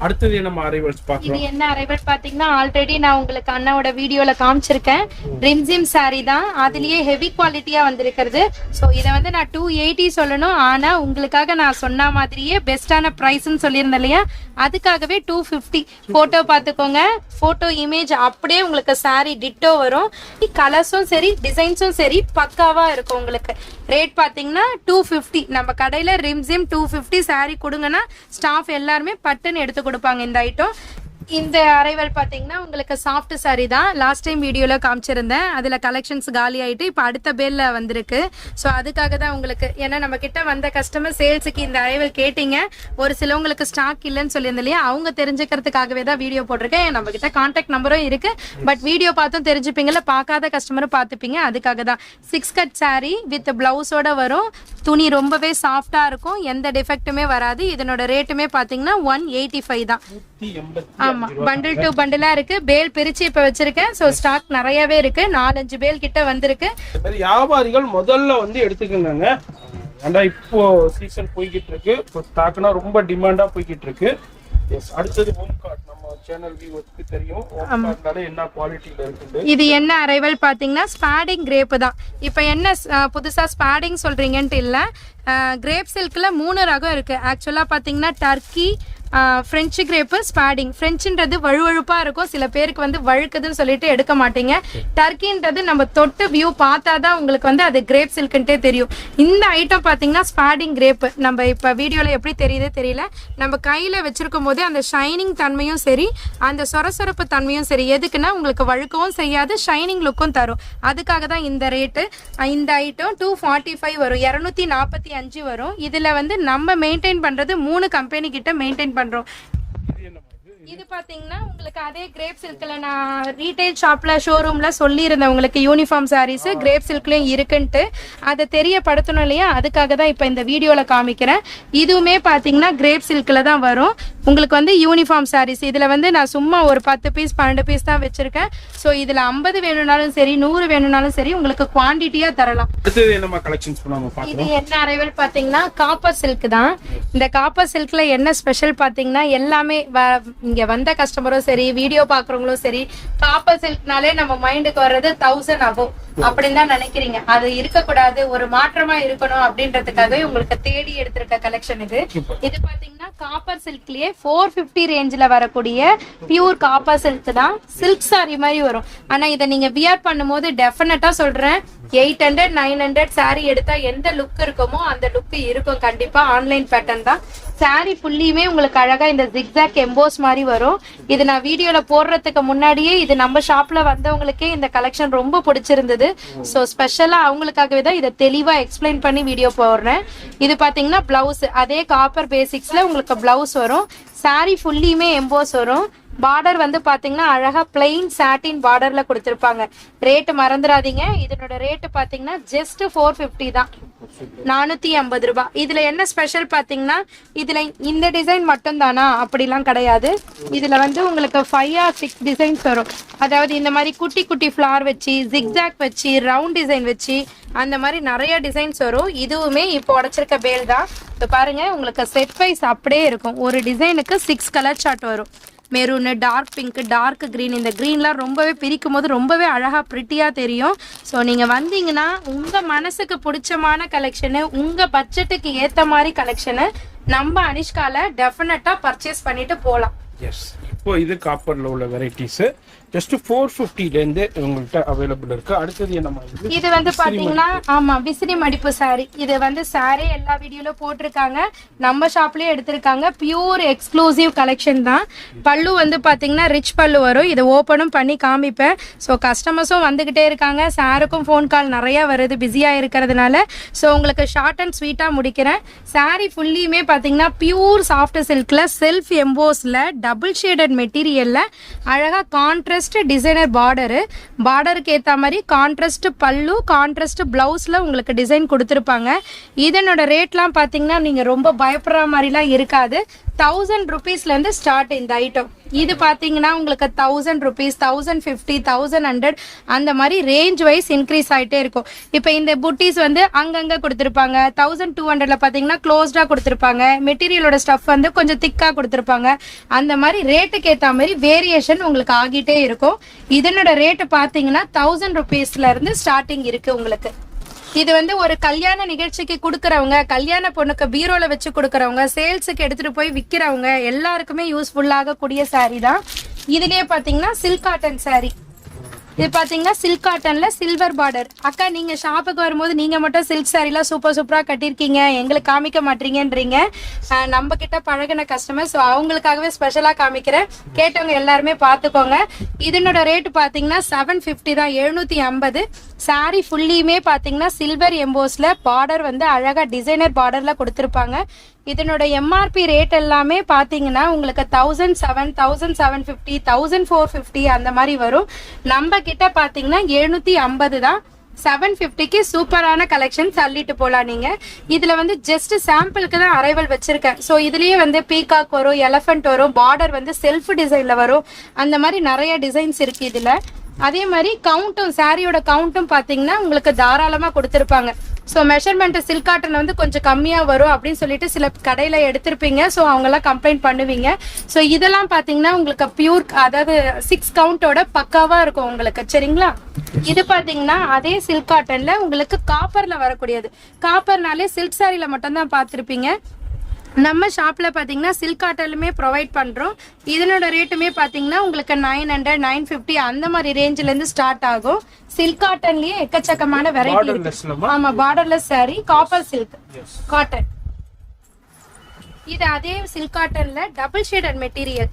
அடுத்தது நம்ம அரைவல்ஸ் பார்க்கலாம். இது என்ன அரைவல் பாத்தீங்கன்னா ஆல்ரெடி நான் உங்களுக்கு அண்ணாவோட வீடியோல காமிச்சிருக்கேன். ரிம்ஜிம் சாரி தான், அதுலயே ஹெவி குவாலிட்டியா வந்திருக்கிறது. சோ இத வந்து நான் 280 சொல்லணும், ஆனா உங்களுக்காக நான் சொன்ன மாதிரியே பெஸ்டான பிரைஸ்ன்னு சொல்லியிருந்தேன் இல்லையா, அதுக்காகவே 250. போட்டோ பாத்துக்கோங்க, போட்டோ இமேஜ் அப்படியே உங்களுக்கு சாரி டிட்டோ வரும். கலர்ஸும் சரி டிசைன்ஸும் சரி பக்காவா இருக்கும். உங்களுக்கு ரேட் பாத்தீங்கன்னா 250. நம்ம கடையில ரிம்ஜிம் 250 சாரி கொடுங்கன்னா ஸ்டாஃப் எல்லாருமே பட்டுன்னு எடுத்து கொடுப்பாங்க இந்த ஐட்டம். இந்த அரைவல் பாத்தீங்கன்னா உங்களுக்கு சாஃப்ட் சாரி தான். லாஸ்ட் டைம் வீடியோல காமிச்சிருந்தேன், அதுல கலெக்ஷன்ஸ் காலி ஆயிட்டு இப்ப அடுத்த பேர்ல வந்திருக்கு. சோ அதுக்காக தான் உங்களுக்கு, ஏன்னா நம்ம கிட்ட வந்த கஸ்டமர் சேல்ஸுக்கு இந்த அரைவல் கேட்டீங்க, ஒரு சிலவங்களுக்கு ஸ்டாக் இல்லைன்னு சொல்லியிருந்தேன் இல்லையா, அவங்க தெரிஞ்சுக்கிறதுக்காகவே தான் வீடியோ போட்டிருக்கேன். நம்ம கிட்ட கான்டாக்ட் நம்பரும் இருக்கு, பட் வீடியோ பார்த்தும் தெரிஞ்சுப்பீங்கல்ல, பார்க்காத கஸ்டமரும் பார்த்துப்பீங்க, அதுக்காக தான். 6 கட் சாரி வித் பிளவுஸோட வரும். துணி ரொம்பவே சாஃப்டா இருக்கும், எந்த டிஃபெக்ட்டுமே வராது. இதனோட ரேட்டுமே பாத்தீங்கன்னா 185 தான். ஆமா, பண்டில் டு பண்டிலா இருக்கு. பேல் பிரிச்சு இப்ப வச்சிருக்கேன். சோ ஸ்டாக் நிறையவே இருக்கு, 4-5 பேல் கிட்ட வந்திருக்கு. வியாபாரிகள் முதல்ல வந்து எடுத்துக்கோங்க. ஏன்னா இப்போ சீசன் போய்கிட்டு இருக்கு, ஸ்டாக்னா ரொம்ப டிமாண்டா போய்கிட்டு இருக்கு. அடுத்தது ஹோம் கார்ட். நம்ம சேனல் வியூவர்ஸ்க்கு தெரியும் ஹோம் கார்ட்னால என்ன குவாலிட்டில இருக்கு. இது என்ன அரைவல் பாத்தீங்கன்னா ஸ்பாடிங் கிரேப் தான். இப்போ என்ன புதுசா ஸ்பாடிங் சொல்றீங்கன்ட்டு இல்ல, கிரேப் சில்க்ல 3 ரகம் இருக்கு. ஆக்சுவலா பாத்தீங்கன்னா டர்க்கி, ஃப்ரெஞ்சு கிரேப்பு, ஸ்பாடிங். ஃப்ரெஞ்சுன்றது வழுவழுப்பா இருக்கும், சில பேருக்கு வந்து வழுக்குதுன்னு சொல்லிட்டு எடுக்க மாட்டீங்க. டர்க்கின்றது நம்ம தொட்டு வியூ பார்த்தாதான் உங்களுக்கு வந்து அது கிரேப் சில்க்ன்ட்டே தெரியும். இந்த ஐட்டம் பாத்தீங்கன்னா ஸ்பாடிங் கிரேப். நம்ம இப்ப வீடியோல எப்படி தெரியுது தெரியல, நம்ம கையில வச்சிருக்கும் போதே அந்த ஷைனிங் தன்மையும் சரி, அந்த சொரசொரப்பு தன்மையும் சரி, எதுக்குன்னா உங்களுக்கு வழுக்கவும் செய்யாது, ஷைனிங் லுக்கும் தரும். அதுக்காக தான் இந்த ரேட்டு. இந்த ஐட்டம் 245 வரும், 245 வரும். இதுல வந்து நம்ம மெயின்டைன் பண்றது 3 கம்பெனி கிட்ட மெயின்டைன் பண்றோம். இது பாத்தீங்கன்னா உங்களுக்கு அதே கிரேப் சில்க்ல நான் ரீட்டைல் ஷாப்ல ஷோரூம்ல சொல்லியிருந்தேன் உங்களுக்கு யூனிஃபார்ம் சாரீஸ் கிரேப் சில்க்லயும் இருக்குன்ட்டு, அதை தெரியப்படுத்தணும் இல்லையா, அதுக்காக தான் இப்ப இந்த வீடியோல காமிக்கிறேன். இதுவுமே பாத்தீங்கன்னா கிரேப் சில்க்ல தான் வரும். உங்களுக்கு வந்து யூனிஃபார்ம் சாரீஸ் இதுல வந்து நான் சும்மா ஒரு 10 பீஸ் 12 பீஸ் தான் வச்சிருக்கேன். சோ இதுல 50 வேணும்னாலும் சரி 100 வேணும்னாலும் சரி உங்களுக்கு குவான்டிட்டியா தரலாம். இது என்ன அரைவல் பாத்தீங்கன்னா காப்பர் சில்க் தான். இந்த காப்பர் சில்க்ல என்ன ஸ்பெஷல் பாத்தீங்கன்னா எல்லாமே இங்க வந்த கஸ்டமரும் சரி வீடியோ பாக்குறவங்களும் சரி காப்பர் சில்க்னாலே நம்ம மைண்டுக்கு வர்றது 1000 அபோவ் அப்படின்னு தான் நினைக்கிறீங்க. அது இருக்கக்கூடாது, ஒரு மாற்றமா இருக்கணும் அப்படின்றதுக்காகவே உங்களுக்கு தேடி எடுத்திருக்க கலெக்ஷன் இது. இது பாத்தீங்கன்னா காப்பர் சில்க்லயே 450 ரேஞ்சில வரக்கூடிய பியூர் காப்பர் சில்க் தான். சில்க் சாரி மாதிரி வரும். ஆனா இதை நீங்க வியர் பண்ணும்போது டெஃபினட்டா சொல்றேன் 800 900 saree எடுத்தா எந்த லுக் இருக்குமோ அந்த லுக் இருக்கும் கண்டிப்பா. ஆன்லைன் பேட்டர்ன் தான். saree ஃபுல்லியுமே உங்களுக்கு அழகா இந்த zigzag எம்போஸ் மாதிரி வரும். இது நான் வீடியோல போடுறதுக்கு முன்னாடியே இது நம்ம ஷாப்ல வந்தவங்களுக்கே இந்த கலெக்ஷன் ரொம்ப பிடிச்சிருந்தது. ஸோ ஸ்பெஷலா அவங்களுக்காகவே தான் இதை தெளிவா எக்ஸ்பிளைன் பண்ணி வீடியோ போடுறேன். இது பாத்தீங்கன்னா பிளவுஸ் அதே காப்பர் பேசிக்ஸ்ல உங்களுக்கு பிளவுஸ் வரும். saree ஃபுல்லியுமே எம்போஸ் வரும். பார்டர் வந்து பாத்தீங்கன்னா அழகா பிளைன் சாட்டின் பார்டர்ல கொடுத்திருப்பாங்க. ரேட் மறந்துடாதீங்க. இதனோட ரேட் பாத்தீங்கன்னா ஜஸ்ட் 450 தான், 450 ரூபாய். இதுல என்ன ஸ்பெஷல் பாத்தீங்கன்னா இதுல இந்த டிசைன் மட்டும் தானா அப்படிலாம் கிடையாது. இதுல வந்து உங்களுக்கு 5 or 6 டிசைன்ஸ் வரும். அதாவது இந்த மாதிரி குட்டி குட்டி ஃபிளார் வச்சு, ஜிக்ஜாக் வச்சு, ரவுண்ட் டிசைன் வச்சு, அந்த மாதிரி நிறைய டிசைன்ஸ் வரும். இதுவுமே இப்போ உடைச்சிருக்க பேல் தான். இப்போ பாருங்க உங்களுக்கு செட் வைஸ் அப்படியே இருக்கும். ஒரு டிசைனுக்கு 6 கலர் சார்ட் வரும். Maroon, dark pink, dark green. இந்த க்ரீன்லாம் ரொம்பவே பிரிக்கும் போது ரொம்பவே அழகாக ப்ரிட்டியாக தெரியும். ஸோ நீங்கள் வந்தீங்கன்னா உங்கள் மனசுக்கு பிடிச்சமான கலெக்ஷனு, உங்கள் பட்ஜெட்டுக்கு ஏற்ற மாதிரி கலெக்ஷனு நம்ம அனிஷ்கால டெஃபினட்டாக பர்ச்சேஸ் பண்ணிட்டு போகலாம். எஸ், இப்போ இது காப்பரில் உள்ள வெரைட்டிஸு ஜஸ்ட் 450லேருந்து உங்கள்கிட்ட அவைலபிள் இருக்கு. அடுத்தது என்ன? இது வந்து பாத்தீங்கன்னா ஆமா விசிறி மடிப்பு சாரி. இது வந்து சாரி எல்லா வீடியோல போட்டிருக்காங்க, நம்ம ஷாப்லயே எடுத்திருக்காங்க. பியூர் எக்ஸ்க்ளூசிவ் கலெக்ஷன் தான். பல்லு வந்து பாத்தீங்கன்னா ரிச் பல்லு வரும். இதை ஓப்பனும் பண்ணி காமிப்பேன். ஸோ கஸ்டமர்ஸும் வந்துகிட்டே இருக்காங்க. சாருக்கும் ஃபோன் கால் நிறைய வருது பிஸியா இருக்கிறதுனால. ஸோ உங்களுக்கு ஷார்ட் அண்ட் ஸ்வீட்டா முடிக்கிறேன். சாரி ஃபுல்லியுமே பாத்தீங்கன்னா பியூர் சாஃப்ட் சில்க்ல செல்ஃப் எம்போஸ்ல டபுள் ஷேடட் மெட்டீரியல்ல அழகா கான்ட்ராஸ்ட் டிசைனர் பார்டருக்கு ஏற்ற மாதிரி கான்ட்ராஸ்ட் பல்லு, கான்ட்ராஸ்ட் பிளவுஸ்ல உங்களுக்கு டிசைன் கொடுத்துருப்பாங்க. இதனோட ரேட்லாம் பார்த்தீங்கன்னா நீங்க ரொம்ப பயப்படுற மாதிரிலாம் இருக்காது. 1000 rupeesலேருந்து ஸ்டார்ட் இந்த ஐட்டம். இது பார்த்தீங்கன்னா உங்களுக்கு 1000 rupees, 1050, 1100 அந்த மாதிரி ரேஞ்ச் வைஸ் இன்க்ரீஸ் ஆகிட்டே இருக்கும். இப்போ இந்த புட்டீஸ் வந்து அங்கங்கே கொடுத்துருப்பாங்க. 1200ல பார்த்தீங்கன்னா க்ளோஸ்டாக கொடுத்துருப்பாங்க. மெட்டீரியலோட ஸ்டஃப் வந்து கொஞ்சம் திக்காக கொடுத்துருப்பாங்க. அந்த மாதிரி ரேட்டுக்கு ஏற்ற மாதிரி வேரியேஷன் உங்களுக்கு ஆகிட்டே இருக்கும். இதனோட ரேட்டு பார்த்தீங்கன்னா 1000 rupeesலேருந்து ஸ்டார்டிங் இருக்கு உங்களுக்கு. இது வந்து ஒரு கல்யாண நிகழ்ச்சிக்கு கொடுக்கறவங்க, கல்யாண பொண்ணுக்கு பீரோல வச்சு கொடுக்கறவங்க, சேல்ஸுக்கு எடுத்துட்டு போய் விற்கிறவங்க எல்லாருக்குமே யூஸ்ஃபுல்லாக கூடிய சாரி தான். இதுலயே பாத்தீங்கன்னா சில்க் காட்டன் சாரி. இது பாத்தீங்கன்னா சில்க் காட்டன்ல சில்வர் பார்டர். அக்கா நீங்க ஷாப்புக்கு வரும்போது நீங்க மட்டும் சில்க் சாரிலாம் சூப்பரா கட்டிருக்கீங்க, எங்களுக்கு காமிக்க மாட்டீங்கன்றீங்க. நம்ம கிட்ட பழகின கஸ்டமர், ஸோ அவங்களுக்காகவே ஸ்பெஷலா காமிக்கிறேன். கேட்டவங்க எல்லாருமே பாத்துக்கோங்க. இதனோட ரேட் பாத்தீங்கன்னா 750 தான், 750. சாரி ஃபுல்லியுமே பாத்தீங்கன்னா சில்வர் எம்போஸ்ல பார்டர் வந்து அழகா டிசைனர் பார்டர்ல கொடுத்துருப்பாங்க. இதனோட எம்ஆர்பி ரேட் எல்லாமே பாத்தீங்கன்னா உங்களுக்கு 1700, 1750, 1450 அந்த மாதிரி வரும். நம்ம கிட்ட பாத்தீங்கன்னா 750 தான். 750க்கு சூப்பரான கலெக்ஷன் தள்ளிட்டு போலாம் நீங்க. இதுல வந்து ஜஸ்ட் சாம்பிளுக்கு தான் அரைவல் வச்சிருக்கேன். ஸோ இதுலயே வந்து பீகாக் வரும், எலஃபண்ட் வரும், பார்டர் வந்து செல்ஃப் டிசைன்ல வரும். அந்த மாதிரி நிறைய டிசைன்ஸ் இருக்கு இதுல. அதே மாதிரி கவுண்ட்டும், சாரியோட கவுண்ட்டும் பாத்தீங்கன்னா உங்களுக்கு தாராளமா கொடுத்துருப்பாங்க. ஸோ மெஷர்மெண்ட் சில்க் காட்டன் வந்து கொஞ்சம் கம்மியாக வரும் அப்படின்னு சொல்லிட்டு சில கடையில் எடுத்திருப்பீங்க. ஸோ அவங்கெல்லாம் கம்ப்ளைண்ட் பண்ணுவீங்க. ஸோ இதெல்லாம் பார்த்தீங்கன்னா உங்களுக்கு பியூர், அதாவது 6 கவுண்டோட பக்காவாக இருக்கும் உங்களுக்கு. சரிங்களா? இது பார்த்தீங்கன்னா அதே சில்க் காட்டன்ல உங்களுக்கு காப்பர்ல வரக்கூடியது. காப்பர்னாலே சில்க் சாரியில மட்டும் தான் பார்த்துருப்பீங்க. நம்ம ஷாப்ல பாத்தீங்கன்னா சில்க் காட்டன்லுமே ப்ரொவைட் பண்றோம். இதனோட ரேட்டுமே பாத்தீங்கன்னா உங்களுக்கு 900, 950 அந்த மாதிரி ரேஞ்சில இருந்து ஸ்டார்ட் ஆகும். சில்க் காட்டன்லயே எக்கச்சக்கமான வெரைட்டி இருக்கு. ஆமா, borderless sorry, copper silk cotton. இது அதே சில்க் காட்டன்ல டபுள் ஷேடட் மெட்டீரியல்.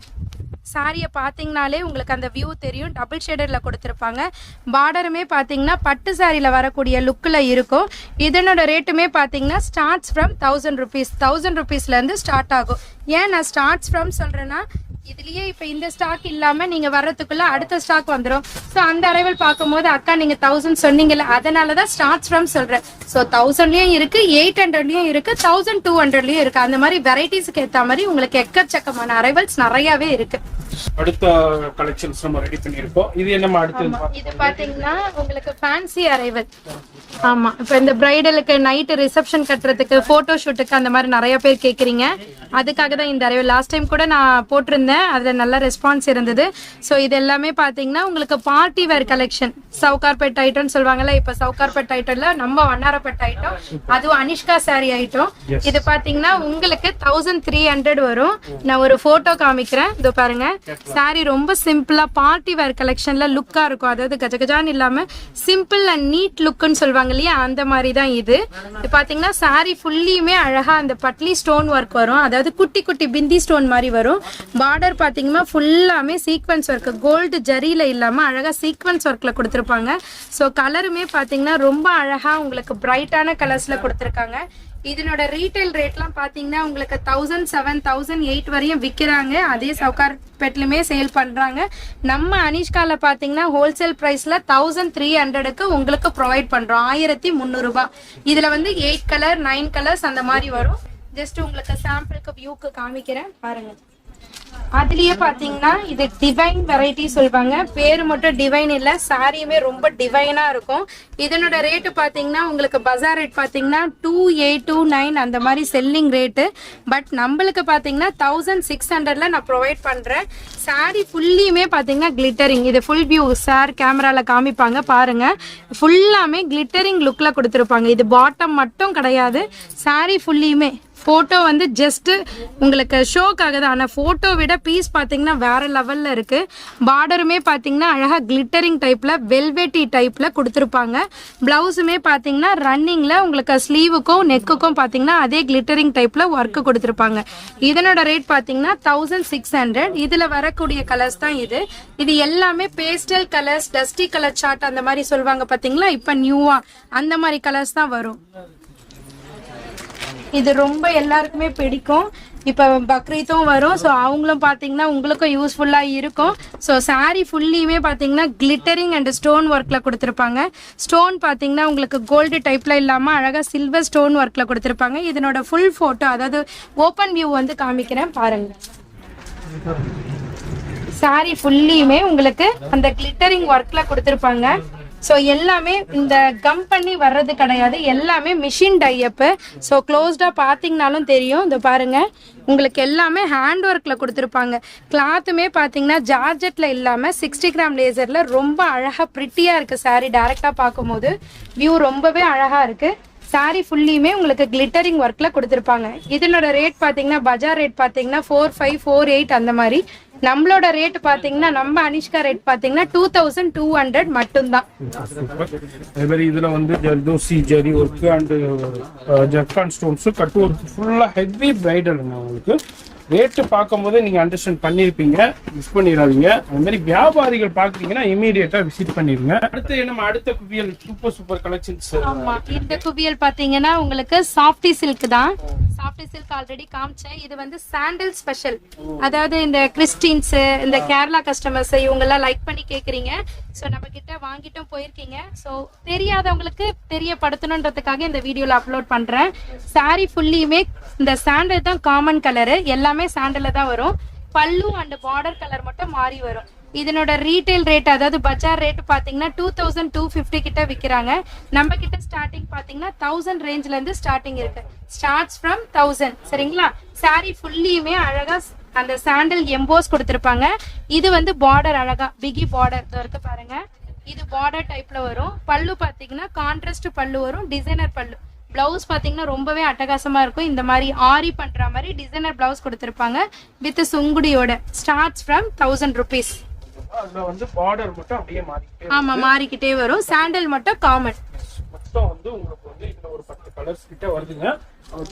சாரியை பார்த்தீங்கனாலே உங்களுக்கு அந்த வியூ தெரியும். டபுள் ஷேடரில் கொடுத்துருப்பாங்க. பார்டருமே பார்த்தீங்கன்னா பட்டு சாரியில் வரக்கூடிய லுக்கில் இருக்கும். இதனோட ரேட்டுமே பார்த்தீங்கன்னா ஸ்டார்ட்ஸ் ஃப்ரம் 1000 rupees, 1000 rupeesலேருந்து ஸ்டார்ட் ஆகும். ஏன் நான் ஸ்டார்ட்ஸ் ஃப்ரம் சொல்கிறேன்னா, இதுலயே இப்போ இந்த ஸ்டாக் இல்லாமல் நீங்கள் வர்றதுக்குள்ள அடுத்த ஸ்டாக் வந்துடும். ஸோ அந்த அரைவல் பார்க்கும்போது அக்கா நீங்கள் 1000 சொன்னீங்கல்ல, அதனால தான் ஸ்டார்ட்ஸ் ஃப்ரம் சொல்கிறேன். ஸோ 1000லேயும் இருக்கு, 800லேயும் இருக்கு, 1200லேயும் இருக்கு. அந்த மாதிரி வெரைட்டிஸ்க்கு ஏற்ற மாதிரி உங்களுக்கு எக்கச்சக்கமான அரைவல்ஸ் நிறையாவே இருக்கு. அடுத்த கலெக்ஷன்ஸ் நம்ம ரெடி பண்ணிருக்கோம். இது என்னமா அடுத்து? இது பாத்தீங்கன்னா உங்களுக்கு ஃபேன்சி அரைவல். ஆமா, இப்போ இந்த பிரைடலுக்கு நைட் ரிசப்ஷன் கட்டுறதுக்கு, போட்டோ ஷூட்டுக்கு அந்த மாதிரி நிறைய பேர் கேக்குறீங்க. அதுக்காக தான் இந்த அரைவல். லாஸ்ட் டைம் கூட நான் போட்டிருந்தேன், அதுல நல்ல ரெஸ்பான்ஸ் இருந்தது. ஸோ இது எல்லாமே பாத்தீங்கன்னா உங்களுக்கு party wear collection. Sowcarpet item சொல்லுவாங்கல்ல, இப்ப சவுகார்பேட் ஐட்டம்ல நம்ம வண்ணாரப்பேட் ஐட்டம், அதுவும் அனிஷ்கா சாரி ஐட்டம். இது பாத்தீங்கன்னா உங்களுக்கு 1300 வரும். நான் ஒரு போட்டோ காமிக்கிறேன், இதோ பாருங்க. சாரி ரொம்ப சிம்பிளா பார்ட்டி வேர் கலெக்ஷன்ல லுக்கா இருக்கும். அதாவது கஜகஜான்னு இல்லாம சிம்பிள் அண்ட் நீட் லுக்னு சொல்லுவாங்க இல்லையா, அந்த மாதிரி தான் இது. இது பாத்தீங்கன்னா சாரி ஃபுல்லியுமே அழகா அந்த பட்லி ஸ்டோன் ஒர்க் வரும். அதாவது குட்டி குட்டி பிந்தி ஸ்டோன் மாதிரி வரும். பார்டர் பாத்தீங்கன்னா ஃபுல்லாமே சீக்வன்ஸ் ஒர்க், கோல்டு ஜரியில இல்லாம அழகா சீக்வன்ஸ் ஒர்க்ல கொடுத்துருப்பாங்க. ஸோ கலருமே பாத்தீங்கன்னா ரொம்ப அழகா உங்களுக்கு பிரைட்டான கலர்ஸ்ல கொடுத்துருக்காங்க. இதனோட ரீட்டைல் ரேட்லாம் பாத்தீங்கன்னா உங்களுக்கு 1007, 1008 வரையும் விற்கிறாங்க. அதே சவுகார்பேட்லயுமே சேல் பண்றாங்க. நம்ம அனிஷ்கால பாத்தீங்கன்னா ஹோல்சேல் பிரைஸ்ல 1300க்கு உங்களுக்கு ப்ரொவைட் பண்றோம். 1300 ரூபாய். இதுல வந்து 8 கலர் 9 கலர்ஸ் அந்த மாதிரி வரும். ஜஸ்ட் உங்களுக்கு சாம்பிளுக்கு வியூக்கு காமிக்கிறேன் பாருங்க. அதுலயே பாத்தீங்கன்னா இது டிவைன் வெரைட்டி சொல்வாங்க. பேரு மட்டும் டிவைன் இல்ல, சாரியுமே ரொம்ப டிவைனா இருக்கும். இதனோட ரேட்டு பாத்தீங்கன்னா உங்களுக்கு பஜார் ரேட் பாத்தீங்கன்னா 2829 அந்த மாதிரி செல்லிங் ரேட்டு. பட் நம்மளுக்கு பாத்தீங்கன்னா 1600ல நான் ப்ரொவைட் பண்றேன். சாரி ஃபுல்லியுமே பாத்தீங்கன்னா கிளிட்டரிங். இது ஃபுல் வியூ சார் கேமரால காமிப்பாங்க பாருங்க. ஃபுல்லாமே கிளிட்டரிங் லுக்ல கொடுத்துருப்பாங்க. இது பாட்டம் மட்டும் கிடையாது, சாரி ஃபுல்லியுமே. போட்டோ வந்து ஜஸ்ட் உங்களுக்கு ஷோக்காக தான். ஆனால் போட்டோ விட பீஸ் பார்த்தீங்கன்னா வேற லெவல்ல இருக்கு. பார்டருமே பார்த்தீங்கன்னா அழகா கிளிட்டரிங் டைப்ல வெல்வெட்டி டைப்ல கொடுத்துருப்பாங்க. பிளவுஸுமே பார்த்தீங்கன்னா ரன்னிங்ல உங்களுக்கு ஸ்லீவுக்கும் நெக்குக்கும் பார்த்தீங்கன்னா அதே கிளிட்டரிங் டைப்ல ஒர்க் கொடுத்துருப்பாங்க. இதனோட ரேட் பார்த்தீங்கன்னா 1600. இதுல வரக்கூடிய கலர்ஸ் தான் இது. இது எல்லாமே pastel colours, dusty colour chart அந்த மாதிரி சொல்லுவாங்க பார்த்தீங்களா, இப்போ நியூவா அந்த மாதிரி கலர்ஸ் தான் வரும். இது ரொம்ப எல்லாருக்குமே பிடிக்கும். இப்போ பக்ரீத்தும் வரும். ஸோ அவங்களும் பார்த்தீங்கன்னா உங்களுக்கும் யூஸ்ஃபுல்லாக இருக்கும். ஸோ சாரீ ஃபுல்லியுமே பார்த்தீங்கன்னா கிளிட்டரிங் அண்ட் ஸ்டோன் ஒர்க்கில் கொடுத்துருப்பாங்க. ஸ்டோன் பார்த்தீங்கன்னா உங்களுக்கு கோல்டு டைப்பில் இல்லாமல் அழகாக சில்வர் ஸ்டோன் ஒர்க்கில் கொடுத்துருப்பாங்க. இதனோட ஃபுல் ஃபோட்டோ அதாவது ஓப்பன் வியூ வந்து காமிக்கிறேன் பாருங்கள். சாரீ ஃபுல்லியுமே உங்களுக்கு அந்த கிளிட்டரிங் ஒர்க்கில் கொடுத்துருப்பாங்க. ஸோ எல்லாமே இந்த கம் பண்ணி வர்றது கிடையாது, எல்லாமே மிஷின் டையப்பு. ஸோ க்ளோஸ்டாக பார்த்தீங்கனாலும் தெரியும். இந்த பாருங்க, உங்களுக்கு எல்லாமே ஹேண்ட் ஒர்க்கில் கொடுத்துருப்பாங்க. கிளாத்துமே பார்த்தீங்கன்னா ஜார்ஜெட்டில் இல்லாமல் 60 கிராம் லேசரில் ரொம்ப அழகாக ப்ரிட்டியாக இருக்குது. சாரீ டேரெக்டாக பார்க்கும்போது வியூ ரொம்பவே அழகாக இருக்குது. சாரீ ஃபுல்லியுமே உங்களுக்கு கிளிட்டரிங் ஒர்க்கில் கொடுத்துருப்பாங்க. இதனோட ரேட் பார்த்தீங்கன்னா பஜார் ரேட் பார்த்தீங்கன்னா 4500, 48 அந்த மாதிரி. நம்மளோட ரேட் பாத்தீங்கன்னா நம்ம அனிஷ்கா ரேட் பாத்தீங்கன்னா 2200 மட்டும்தான். இதுல வந்து zardozi zari work and zircon stones cut work ஃபுல்லா ஹெவி பிரைடல். உங்களுக்கு ரேட்டு பார்க்கும்போது நீங்க அண்டர்ஸ்டாண்ட் பண்ணிருப்பீங்க, மிஸ் பண்ணிடாதீங்க. அது மாதிரி வியாபாரிகள் பாக்குறீங்கன்னா இமீடியட்டா விசிட் பண்ணிருங்க. அடுத்து நம்ம அடுத்த குவியல் சூப்பர் கலெக்ஷன்ஸ். ஆமா, இந்த குவியல் பாத்தீங்கன்னா உங்களுக்கு சாஃப்டி சில்க் தான். சாஃப்டி சில்க் ஆல்ரெடி காமிச்சேன். இது வந்து சாண்டல் ஸ்பெஷல். அதாவது இந்த கிறிஸ்டின்ஸ், இந்த கேரளா கஸ்டமர்ஸ் இவங்க எல்லாம் லைக் பண்ணி கேக்குறீங்க. ஸோ நம்ம கிட்ட வாங்கிட்டும் போயிருக்கீங்க. ஸோ தெரியாதவங்களுக்கு தெரியப்படுத்தணுன்றதுக்காக இந்த வீடியோல அப்லோட் பண்றேன். சாரி ஃபுல்லியுமே இந்த சாண்டல் தான் காமன் கலரு, எல்லாமே சாண்டல்ல தான் வரும். பல்லு அண்ட் பார்டர் கலர் மட்டும் மாறி வரும். இதனோட ரீட்டைல் ரேட் அதாவது பஜார் ரேட் பாத்தீங்கன்னா 2250 கிட்ட விற்கிறாங்க. நம்ம கிட்ட ஸ்டார்டிங் பாத்தீங்கன்னா 1000 ரேஞ்ச்ல இருந்து ஸ்டார்டிங் இருக்கு. Starts from 1000. சரிங்களா? சாரி ஃபுல்லியுமே அழகா அந்த சாண்டல் எம்போஸ் கொடுத்துருப்பாங்க. இது வந்து பார்டர் அழகா பிகி பார்டர் இருக்கு பாருங்க. இது பார்டர் டைப்ல வரும். பல்லு பாத்தீங்கன்னா கான்ட்ராஸ்ட் பல்லு வரும், டிசைனர் பல்லு. பிளவுஸ் பாத்தீங்கன்னா ரொம்பவே அட்டகாசமா இருக்கும். இந்த மாதிரி ஆரி பண்ற மாதிரி டிசைனர் பிளவுஸ் கொடுத்துருப்பாங்க வித் சுங்குடியோட. Starts from 1000 rupees. அதுல வந்து பார்டர் மட்டும் அப்படியே மாறிக்கிட்டே. ஆமா, மாறிக்கிட்டே வரும். சாண்டல் மட்டும் காமன். மொத்தம் வந்து உங்களுக்கு வந்து இதுல ஒரு 10 கலர்ஸ் கிட்ட வருதுங்க.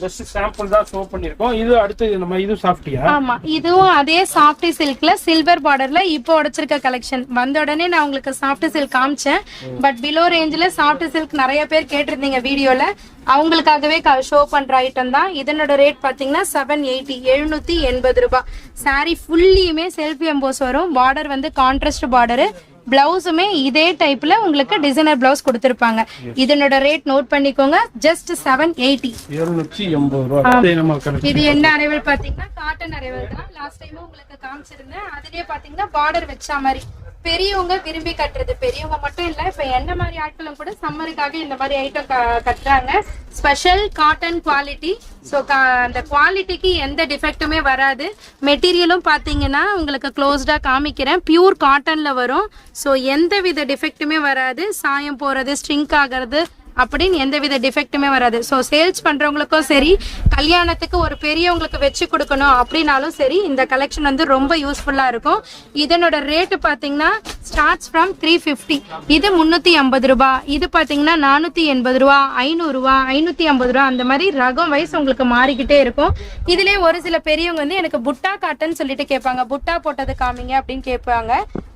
ஜஸ்ட் சாம்பிள் தான் ஷோ பண்ணிருக்கோம். இது அடுத்து நம்ம இது சாஃப்டியா? ஆமா, இதுவும் அதே சாஃப்டி சில்க்ல சில்வர் பார்டர்ல இப்போ உடைச்சிருக்க கலெக்ஷன். வந்த உடனே நான் உங்களுக்கு சாஃப்டி சில்க் காமிச்சேன். பட் பிலோ ரேஞ்சில சாஃப்டி சில்க் நிறைய பேர் கேட்டிருந்தீங்க வீடியோல, அவங்களுக்காகவே ஷோ பண்ற ஐட்டம் தான். இதனோட ரேட் பாத்தீங்கன்னா 780, 780 ரூபாய். சாரி ஃபுல்லியுமே செல்ஃப் எம்போஸ் வரும். பார்டர் வந்து கான்ட்ராஸ்ட் பார்டரு. பிளவுஸுமே இதே டைப்ல உங்களுக்கு டிசைனர் பிளவுஸ் கொடுத்திருப்பாங்க. இதனோட ரேட் நோட் பண்ணிக்கோங்க, ஜஸ்ட் 780. 780 ரூபாய். இது என்ன அரைவல் பாத்தீங்கன்னா காட்டன் அரைவல் தான். லாஸ்ட் டைம் உங்களுக்கு காமிச்சிருந்தேன். அதுலயே பாத்தீங்கன்னா பார்டர் வச்ச மாதிரி பெரியவங்க விரும்பி கட்டுறது. பெரியவங்க மட்டும் இல்ல, இப்ப என்ன மாதிரி ஆட்களும் கூட சம்மருக்காக இந்த மாதிரி ஐட்டம் கட்டுறாங்க. Special cotton quality. ஸோ அந்த குவாலிட்டிக்கு எந்த டிஃபெக்ட்டுமே வராது. மெட்டீரியலும் பார்த்தீங்கன்னா உங்களுக்கு க்ளோஸ்டாக காமிக்கிறேன். பியூர் காட்டன்ல வரும். ஸோ எந்த வித டிஃபெக்ட்டுமே வராது. சாயம் போறது, ஸ்ட்ரிங்க் ஆகிறது அப்படின்னு எந்தவித டிஃபெக்ட்டுமே வராது. ஸோ சேல்ஸ் பண்றவங்களுக்கும் சரி, கல்யாணத்துக்கு ஒரு பெரியவங்களுக்கு வச்சு கொடுக்கணும் அப்படின்னாலும் சரி, இந்த கலெக்ஷன் வந்து ரொம்ப யூஸ்ஃபுல்லா இருக்கும். இதனோட ரேட்டு பாத்தீங்கன்னா ஸ்டார்ட்ஸ் ஃப்ரம் 350. இது 350 ரூபாய். இது பாத்தீங்கன்னா 480 ரூபா, 500 ரூபா, 550 ரூபா, அந்த மாதிரி ரகம் வைஸ் உங்களுக்கு மாறிக்கிட்டே இருக்கும். இதுலயே ஒரு சில பெரியவங்க வந்து எனக்கு புட்டா காட்டன் சொல்லிட்டு கேட்பாங்க, புட்டா போட்டது காமிங்க அப்படின்னு கேட்பாங்க.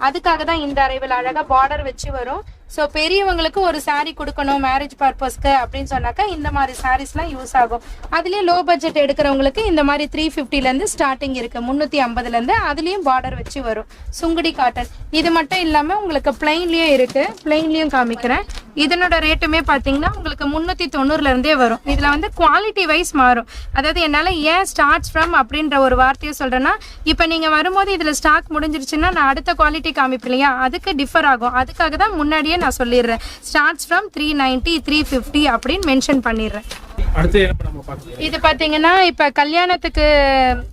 அதுக்காக தான் இந்த அரைவல் அழகா பார்டர் வச்சு வரும். ஸோ பெரியவங்களுக்கு ஒரு சாரீ கொடுக்கணும் மேரேஜ் பர்பஸ்க்கு அப்படின்னு சொன்னாக்கா இந்த மாதிரி சாரீஸ்லாம் யூஸ் ஆகும். அதுலேயும் லோ பட்ஜெட் எடுக்கிறவங்களுக்கு இந்த மாதிரி 350லேருந்து ஸ்டார்டிங் இருக்குது, 350லேருந்து. அதுலேயும் பார்டர் வச்சு வரும். சுங்குடி காட்டன் இது மட்டும் இல்லாமல் உங்களுக்கு பிளைன்லேயும் இருக்குது, பிளைன்லேயும் காமிக்கிறேன். இதனோட ரேட்டுமே பார்த்தீங்கன்னா உங்களுக்கு 390லேருந்தே வரும். இதில் வந்து குவாலிட்டி வைஸ் மாறும். அதாவது என்னால் ஏன் ஸ்டார்ட்ஸ் ஃப்ரம் அப்படின்ற ஒரு வார்த்தையை சொல்கிறேன்னா, இப்போ நீங்கள் வரும்போது இதில் ஸ்டாக் முடிஞ்சிருச்சுன்னா நான் அடுத்த குவாலிட்டி காமிப்பேன் இல்லையா, அதுக்கு டிஃபர் ஆகும். அதுக்காக தான் முன்னாடியே நான் சொல்லிடுறேன், ஸ்டார்ட்ஸ் ஃப்ரம் 390, 350 அப்படின்னு மென்ஷன் பண்ணிடுறேன். இது பாத்தீங்கன்னா இப்ப கல்யாணத்துக்கு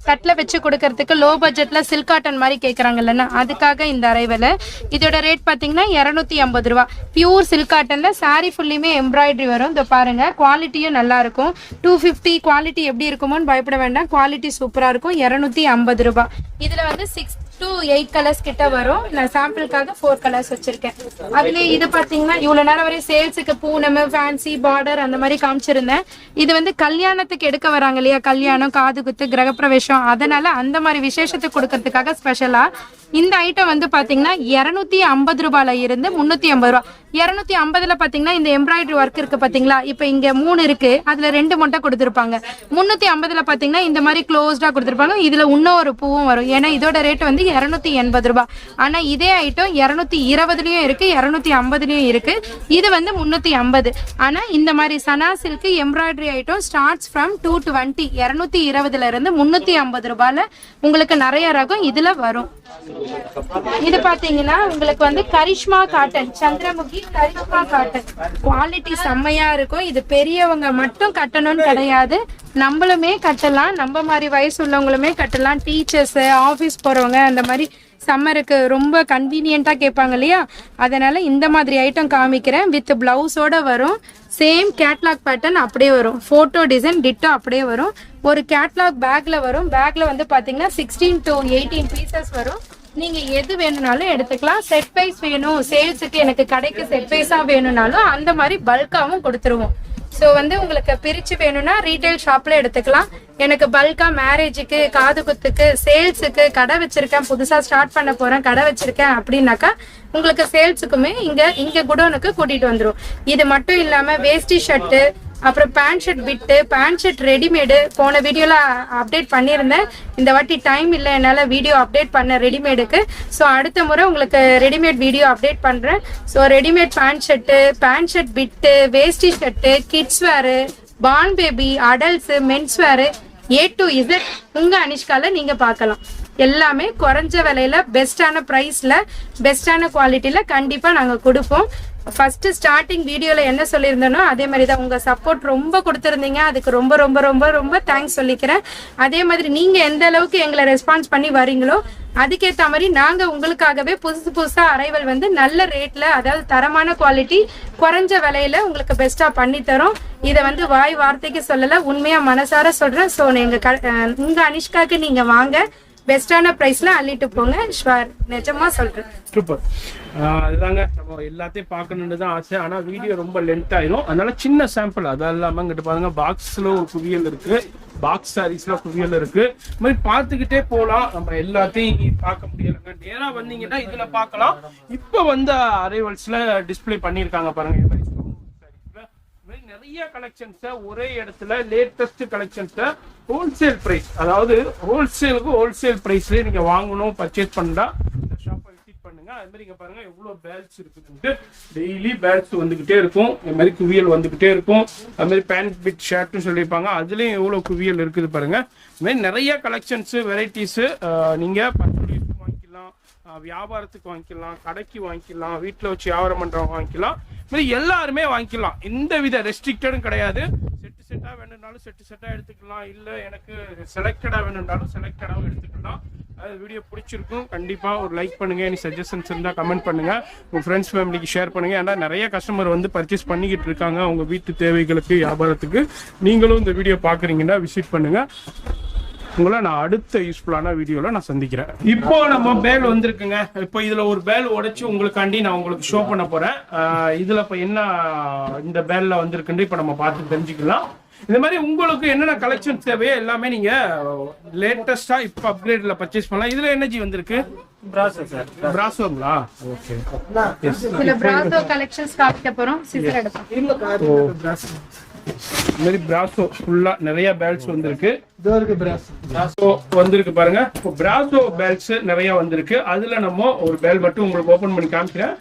கட்ல வச்சு கொடுக்கறதுக்கு லோ பட்ஜெட்ல சில்க் காட்டன் மாதிரி கேக்குறாங்கல்ல, அதுக்காக இந்த அரைவல். இதோட ரேட் பாத்தீங்கன்னா 250 ரூபா. பியூர் சில்க் காட்டன்ல சாரி ஃபுல்லியுமே எம்ப்ராய்டரி வரும். இந்த பாருங்க, குவாலிட்டியும் நல்லா இருக்கும். 250 குவாலிட்டி எப்படி இருக்குமோன்னு பயப்பட வேண்டாம், குவாலிட்டி சூப்பரா இருக்கும். 250 ரூபாய். இதுல வந்து 6 to 8 கலர்ஸ் கிட்ட வரும். நான் சாம்பிளுக்காக 4 கலர்ஸ் வச்சிருக்கேன். அதுல இது பாத்தீங்கன்னா இவ்வளவு நேரம் வரை சேல்ஸுக்கு பூனம், ஃபேன்சி, பார்டர் அந்த மாதிரி காமிச்சிருந்தேன். இது வந்து கல்யாணத்துக்கு எடுக்க வராங்க இல்லையா, கல்யாணம், காது குத்து, கிரகப்பிரவேசம், அதனால அந்த மாதிரி விசேஷத்துக்கு கொடுக்கறதுக்காக ஸ்பெஷலா இந்த ஐட்டம் வந்து பாத்தீங்கன்னா 250 ரூபாயில இருந்து 350 ரூபாய். 250ல பாத்தீங்கன்னா இந்த எம்ப்ராய்டரி ஒர்க் இருக்கு பாத்தீங்களா, இப்ப இங்க 3 இருக்கு, அதுல 2 மட்டும் கொடுத்துருப்பாங்க. 350ல பாத்தீங்கன்னா இந்த மாதிரி க்ளோஸ்டா கொடுத்துருப்பாங்க. இதுல இன்னும் ஒரு பூவும் வரும். ஏன்னா இதோட ரேட் வந்து 280 ரூபாய். ஆனா இதே ஐட்டம் 220லயும் இருக்கு, 250லயும் இருக்கு. இது வந்து 350. ஆனா இந்த மாதிரி சனா silk embroidery item starts from 220, 220ல இருந்து 350 ரூபாயில உங்களுக்கு நிறைய ரகம் இதுல வரும். இது பாத்தீங்கன்னா உங்களுக்கு வந்து Karishma cotton, Chandramukhi Karishma cotton. Quality செம்மையா இருக்கும். இது பெரியவங்க மட்டும் கட்டணும்னு கிடையாது, நம்மளுமே கட்டலாம், நம்ம மாதிரி வயசு உள்ளவங்களுமே கட்டலாம். டீச்சர்ஸ், ஆபீஸ் போறவங்க அந்த மாதிரி சம்மருக்கு ரொம்ப கன்வீனியன்ட்டா கேட்பாங்க இல்லையா, அதனால இந்த மாதிரி ஐட்டம் காமிக்கிறேன். வித் பிளவுஸோட வரும். சேம் கேட்லாக் பேட்டர்ன் அப்படியே வரும். போட்டோ டிசைன் டிட்டோ அப்படியே வரும். ஒரு கேட்லாக் பேக்ல வரும். பேக்ல வந்து பாத்தீங்கன்னா 16 to 18 பீசஸ் வரும். நீங்க எது வேணும்னாலும் எடுத்துக்கலாம். செட் வைஸ் வேணும், சேல்ஸுக்கு எனக்கு கடைக்கு செட் வைஸா வேணும்னாலும் அந்த மாதிரி பல்காவும் கொடுத்துருவோம். ஸோ வந்து உங்களுக்கு பிரிச்சு வேணும்னா ரீட்டைல் ஷாப்ல எடுத்துக்கலாம். எனக்கு பல்கா மேரேஜுக்கு, காது குத்துக்கு, சேல்ஸுக்கு கடை வச்சிருக்கேன், புதுசா ஸ்டார்ட் பண்ண போறேன், கடை வச்சிருக்கேன் அப்படின்னாக்கா உங்களுக்கு சேல்ஸுக்குமே இங்க குடோனுக்கு கூட்டிட்டு வந்துரும். இது மட்டும் இல்லாம வேஷ்டி ஷர்ட்டு, அப்புறம் பேண்ட் ஷர்ட் பிட்டு, பேண்ட் ஷர்ட் ரெடிமேடு போன வீடியோல அப்டேட் பண்ணியிருந்தேன். இந்த வாட்டி டைம் இல்லை என்னால் வீடியோ அப்டேட் பண்ண ரெடிமேடுக்கு. ஸோ அடுத்த முறை உங்களுக்கு ரெடிமேட் வீடியோ அப்டேட் பண்ணுறேன். So readymade pant shirt, pant shirt bit, veshti shirt, kids wear, born baby, adults, men's wear, A to Z உங்க அனிஷ்கால நீங்க பார்க்கலாம். எல்லாமே குறைஞ்ச விலையில, பெஸ்டான பிரைஸ்ல, பெஸ்டான குவாலிட்டியில கண்டிப்பா நாங்க கொடுப்போம். ஃபர்ஸ்ட் ஸ்டார்டிங் வீடியோல என்ன சொல்லியிருந்தோனோ அதே மாதிரி தான். உங்க சப்போர்ட் ரொம்ப கொடுத்துருந்தீங்க, அதுக்கு ரொம்ப ரொம்ப ரொம்ப ரொம்ப தேங்க்ஸ் சொல்லிக்கிறேன். அதே மாதிரி நீங்க எந்த அளவுக்கு எங்களை ரெஸ்பான்ஸ் பண்ணி வரீங்களோ அதுக்கேற்ற மாதிரி நாங்க உங்களுக்காகவே புதுசா அரைவல் வந்து நல்ல ரேட்ல, அதாவது தரமான குவாலிட்டி, குறைஞ்ச விலையில உங்களுக்கு பெஸ்டா பண்ணி தரோம். இதை வந்து வாய் வார்த்தைக்கு சொல்லல, உண்மையா மனசார சொல்றேன். ஸோ உங்க அனிஷ்காக்கு நீங்க வாங்க, பெஸ்டான பிரைஸ்ல அள்ளிட்டு போங்க. ஷுவர், நிஜமா சொல்றேன். சூப்பர். அதுதாங்க, நம்ம எல்லாத்தையும் பார்க்கணுன்னு தான் ஆசை. ஆனால் வீடியோ ரொம்ப லென்த் ஆயிரும். அதனால சின்ன சாம்பிள், அது இல்லாமல் இங்கிட்ட பாருங்க, பாக்ஸ்ல ஒரு குவியல் இருக்கு, பாக்ஸ் சாரீஸ்ல குவியல் இருக்கு. இது மாதிரி பார்த்துக்கிட்டே போகலாம். நம்ம எல்லாத்தையும் பார்க்க முடியலங்க. நேராக வந்தீங்கன்னா இதுல பார்க்கலாம். இப்போ வந்து அரைவல்ஸ்ல டிஸ்பிளே பண்ணியிருக்காங்க பாருங்க. நிறைய கலெக்ஷன்ஸை ஒரே இடத்துல, லேட்டஸ்ட் கலெக்ஷன்ஸை ஹோல்சேல் பிரைஸ், அதாவது ஹோல்சேலுக்கு ஹோல்சேல் பிரைஸ்ல நீங்க வாங்கணும், பர்ச்சேஸ் பண்ணா இந்த ஷாப்பை விசிட் பண்ணுங்க. அது மாதிரி இங்க பாருங்க எவ்வளவு பேல்ஸ் இருக்குதுன்ட்டு. டெய்லி பேல்ஸ் வந்துகிட்டே இருக்கும், இது மாதிரி குவியல் வந்துகிட்டே இருக்கும். அது மாதிரி பேண்ட் பிட் ஷர்ட்னு சொல்லியிருப்பாங்க, அதுலயும் எவ்வளவு குவியல் இருக்குது பாருங்க. இது மாதிரி நிறைய கலெக்ஷன்ஸ், வெரைட்டிஸ் நீங்க பர்ச்சேஸ் வாங்கிக்கலாம், வியாபாரத்துக்கு வாங்கிக்கலாம், கடைக்கு வாங்கிக்கலாம், வீட்டில் வச்சு வியாபாரம் பண்றவங்க வாங்கிக்கலாம். எல்லாருமே வாங்கிக்கலாம், எந்த வித ரெஸ்ட்ரிக்டடும் கிடையாது. செட்டா வேணும்னாலும் செட்டா எடுத்துக்கலாம், இல்ல எனக்கு செலக்டடா வேணும்னாலும் செலக்டடாவும் எடுத்துக்கலாம். அது வீடியோ பிடிச்சிருக்கும், கண்டிப்பா ஒரு லைக் பண்ணுங்க. எனி சஜஷன்ஸ் இருந்தா கமெண்ட் பண்ணுங்க, உங்க ஃப்ரெண்ட்ஸ் ஃபேமிலிக்கு ஷேர் பண்ணுங்க. ஏன்னா நிறைய கஸ்டமர் வந்து பர்ச்சேஸ் பண்ணிக்கிட்டு இருக்காங்க உங்க வீட்டு தேவைகளுக்கு, வியாபாரத்துக்கு. நீங்களும் இந்த வீடியோ பாக்குறீங்கன்னா விசிட் பண்ணுங்க. உங்களை நான் அடுத்த யூஸ்ஃபுல்லான வீடியோல நான் சந்திக்கிறேன். இப்போ நம்ம பேல் வந்திருக்குங்க. இப்போ இதுல ஒரு பேல் உடைச்சு உங்களுக்காண்டி நான் உங்களுக்கு ஷோ பண்ண போறேன். இதுல இப்ப என்ன இந்த பேல்ல வந்திருக்குன்னு இப்ப நம்ம பார்த்து தெரிஞ்சுக்கலாம். இந்த மாதிரி உங்களுக்கு என்னென்ன கலெக்ஷன் தேவையோ எல்லாமே நீங்க லேட்டஸ்டா இப்ப அப்கிரேட்ல பர்ச்சேஸ் பண்ணலாம். இதுல எனர்ஜி வந்திருக்கு பிராசோ சார். பிராசோங்களா? ஓகே. இதுல பிராசோ கலெக்ஷன்ஸ் காமிக்க போறோம். சிசர் எடுப்போம். இந்த மாதிரி பிராசோ ஃபுல்லா நிறைய பேல்ஸ் வந்திருக்கு. பிராசோ வந்திருக்கு பாருங்க. இப்போ பிராசோ பேல்ஸ் நிறைய வந்திருக்கு. அதுல நம்ம ஒரு பேல் மட்டும் உங்களுக்கு ஓபன் பண்ணி காமிக்கிறேன்.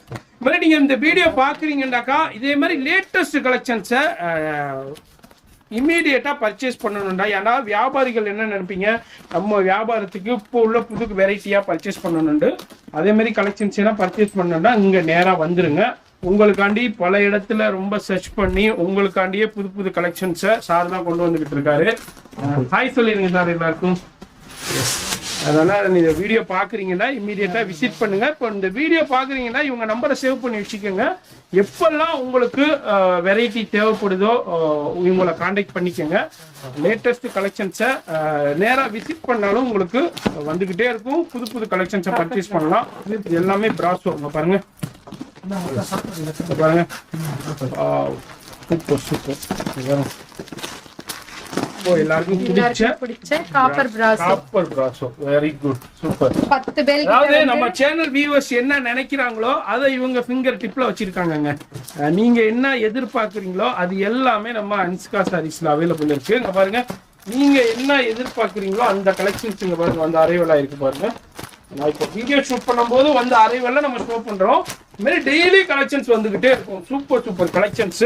மாதிரி நீங்க இந்த வீடியோ பாக்குறீங்கன்னாக்கா இதே மாதிரி லேட்டஸ்ட் கலெக்ஷன்ஸை இமீடியட்டா பர்ச்சேஸ் பண்ணணும்டா. ஏன்னா வியாபாரிகள் என்ன நினைப்பீங்க, நம்ம வியாபாரத்துக்கு இப்போ உள்ள புது வெரைட்டியா பர்ச்சேஸ் பண்ணணுண்டு. அதே மாதிரி கலெக்ஷன்ஸ் எல்லாம் பர்ச்சேஸ் பண்ணணும்னா இங்க நேரா வந்துருங்க. உங்களுக்காண்டி பல இடத்துல ரொம்ப சர்ச் பண்ணி உங்களுக்காண்டியே புது புது கலெக்ஷன்ஸை சார் தான் கொண்டு வந்துகிட்டு இருக்காரு. ஹாய் சொல்லிருங்க சார் எல்லாருக்கும். அதனால நீங்க வீடியோ பாக்குறீங்கன்னா இமீடியட்டா விசிட் பண்ணுங்க. இப்போ இந்த வீடியோ பாக்குறீங்கன்னா இவங்க நம்பரை சேவ் பண்ணி வச்சுக்கோங்க. எப்பெல்லாம் உங்களுக்கு வெரைட்டி தேவைப்படுதோ இவங்களை கான்டாக்ட் பண்ணிக்கோங்க. லேட்டஸ்ட் கலெக்ஷன்ஸை நேராக விசிட் பண்ணாலும் உங்களுக்கு வந்துகிட்டே இருக்கும். புது புது கலெக்ஷன்ஸை பர்ச்சேஸ் பண்ணலாம். இது எல்லாமே பிராசோ பாருங்க பாருங்க. Super super. எல்லாருக்கும் பிடிச்ச copper brasso. Very good, super. 10 பேர் அதாவது நம்ம சேனல் வியூவர்ஸ் என்ன நினைக்கிறாங்களோ அதை இவங்க ஃபிங்கர் டிப்ல வச்சிருக்காங்கங்க. நீங்க என்ன எதிர்பார்க்குறீங்களோ அது எல்லாமே நம்ம அன்ஸ்கா சாரீஸ்ல அவைலபிள் இருக்கு. இங்க பாருங்க, நீங்க என்ன எதிர்பார்க்குறீங்களோ அந்த கலெக்ஷன்ஸ் இங்க பாருங்க வந்து அரைவலா இருக்கு பாருங்க. நான் இப்போ வீடியோ ஷூட் பண்ணும்போது வந்து அரைவல்ல நம்ம ஷோ பண்றோம். இந்த மாதிரி டெய்லி கலெக்ஷன்ஸ் வந்துகிட்டே இருக்கும். சூப்பர் சூப்பர் கலெக்ஷன்ஸ்,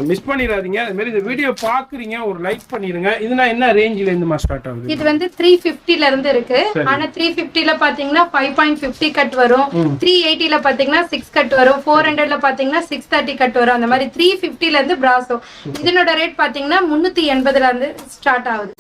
மிஸ் பண்ணிடாதீங்க. அது மாதிரி இந்த வீடியோ பாக்குறீங்க ஒரு லைக் பண்ணிருங்க. இதுனா என்ன ரேஞ்சில இருந்து ஸ்டார்ட் ஆகுது? இது வந்து 350 ல இருந்து இருக்கு. ஆனா 350 ல பாத்தீங்கன்னா 5.50 கட் வரும். 380 ல பாத்தீங்கன்னா 6 கட் வரும். 400 ல பாத்தீங்கன்னா 630 கட் வரும். அந்த மாதிரி 350 ல இருந்து பிராசோ. இதனோட ரேட் பாத்தீங்கன்னா 380 ல இருந்து ஸ்டார்ட் ஆகுது.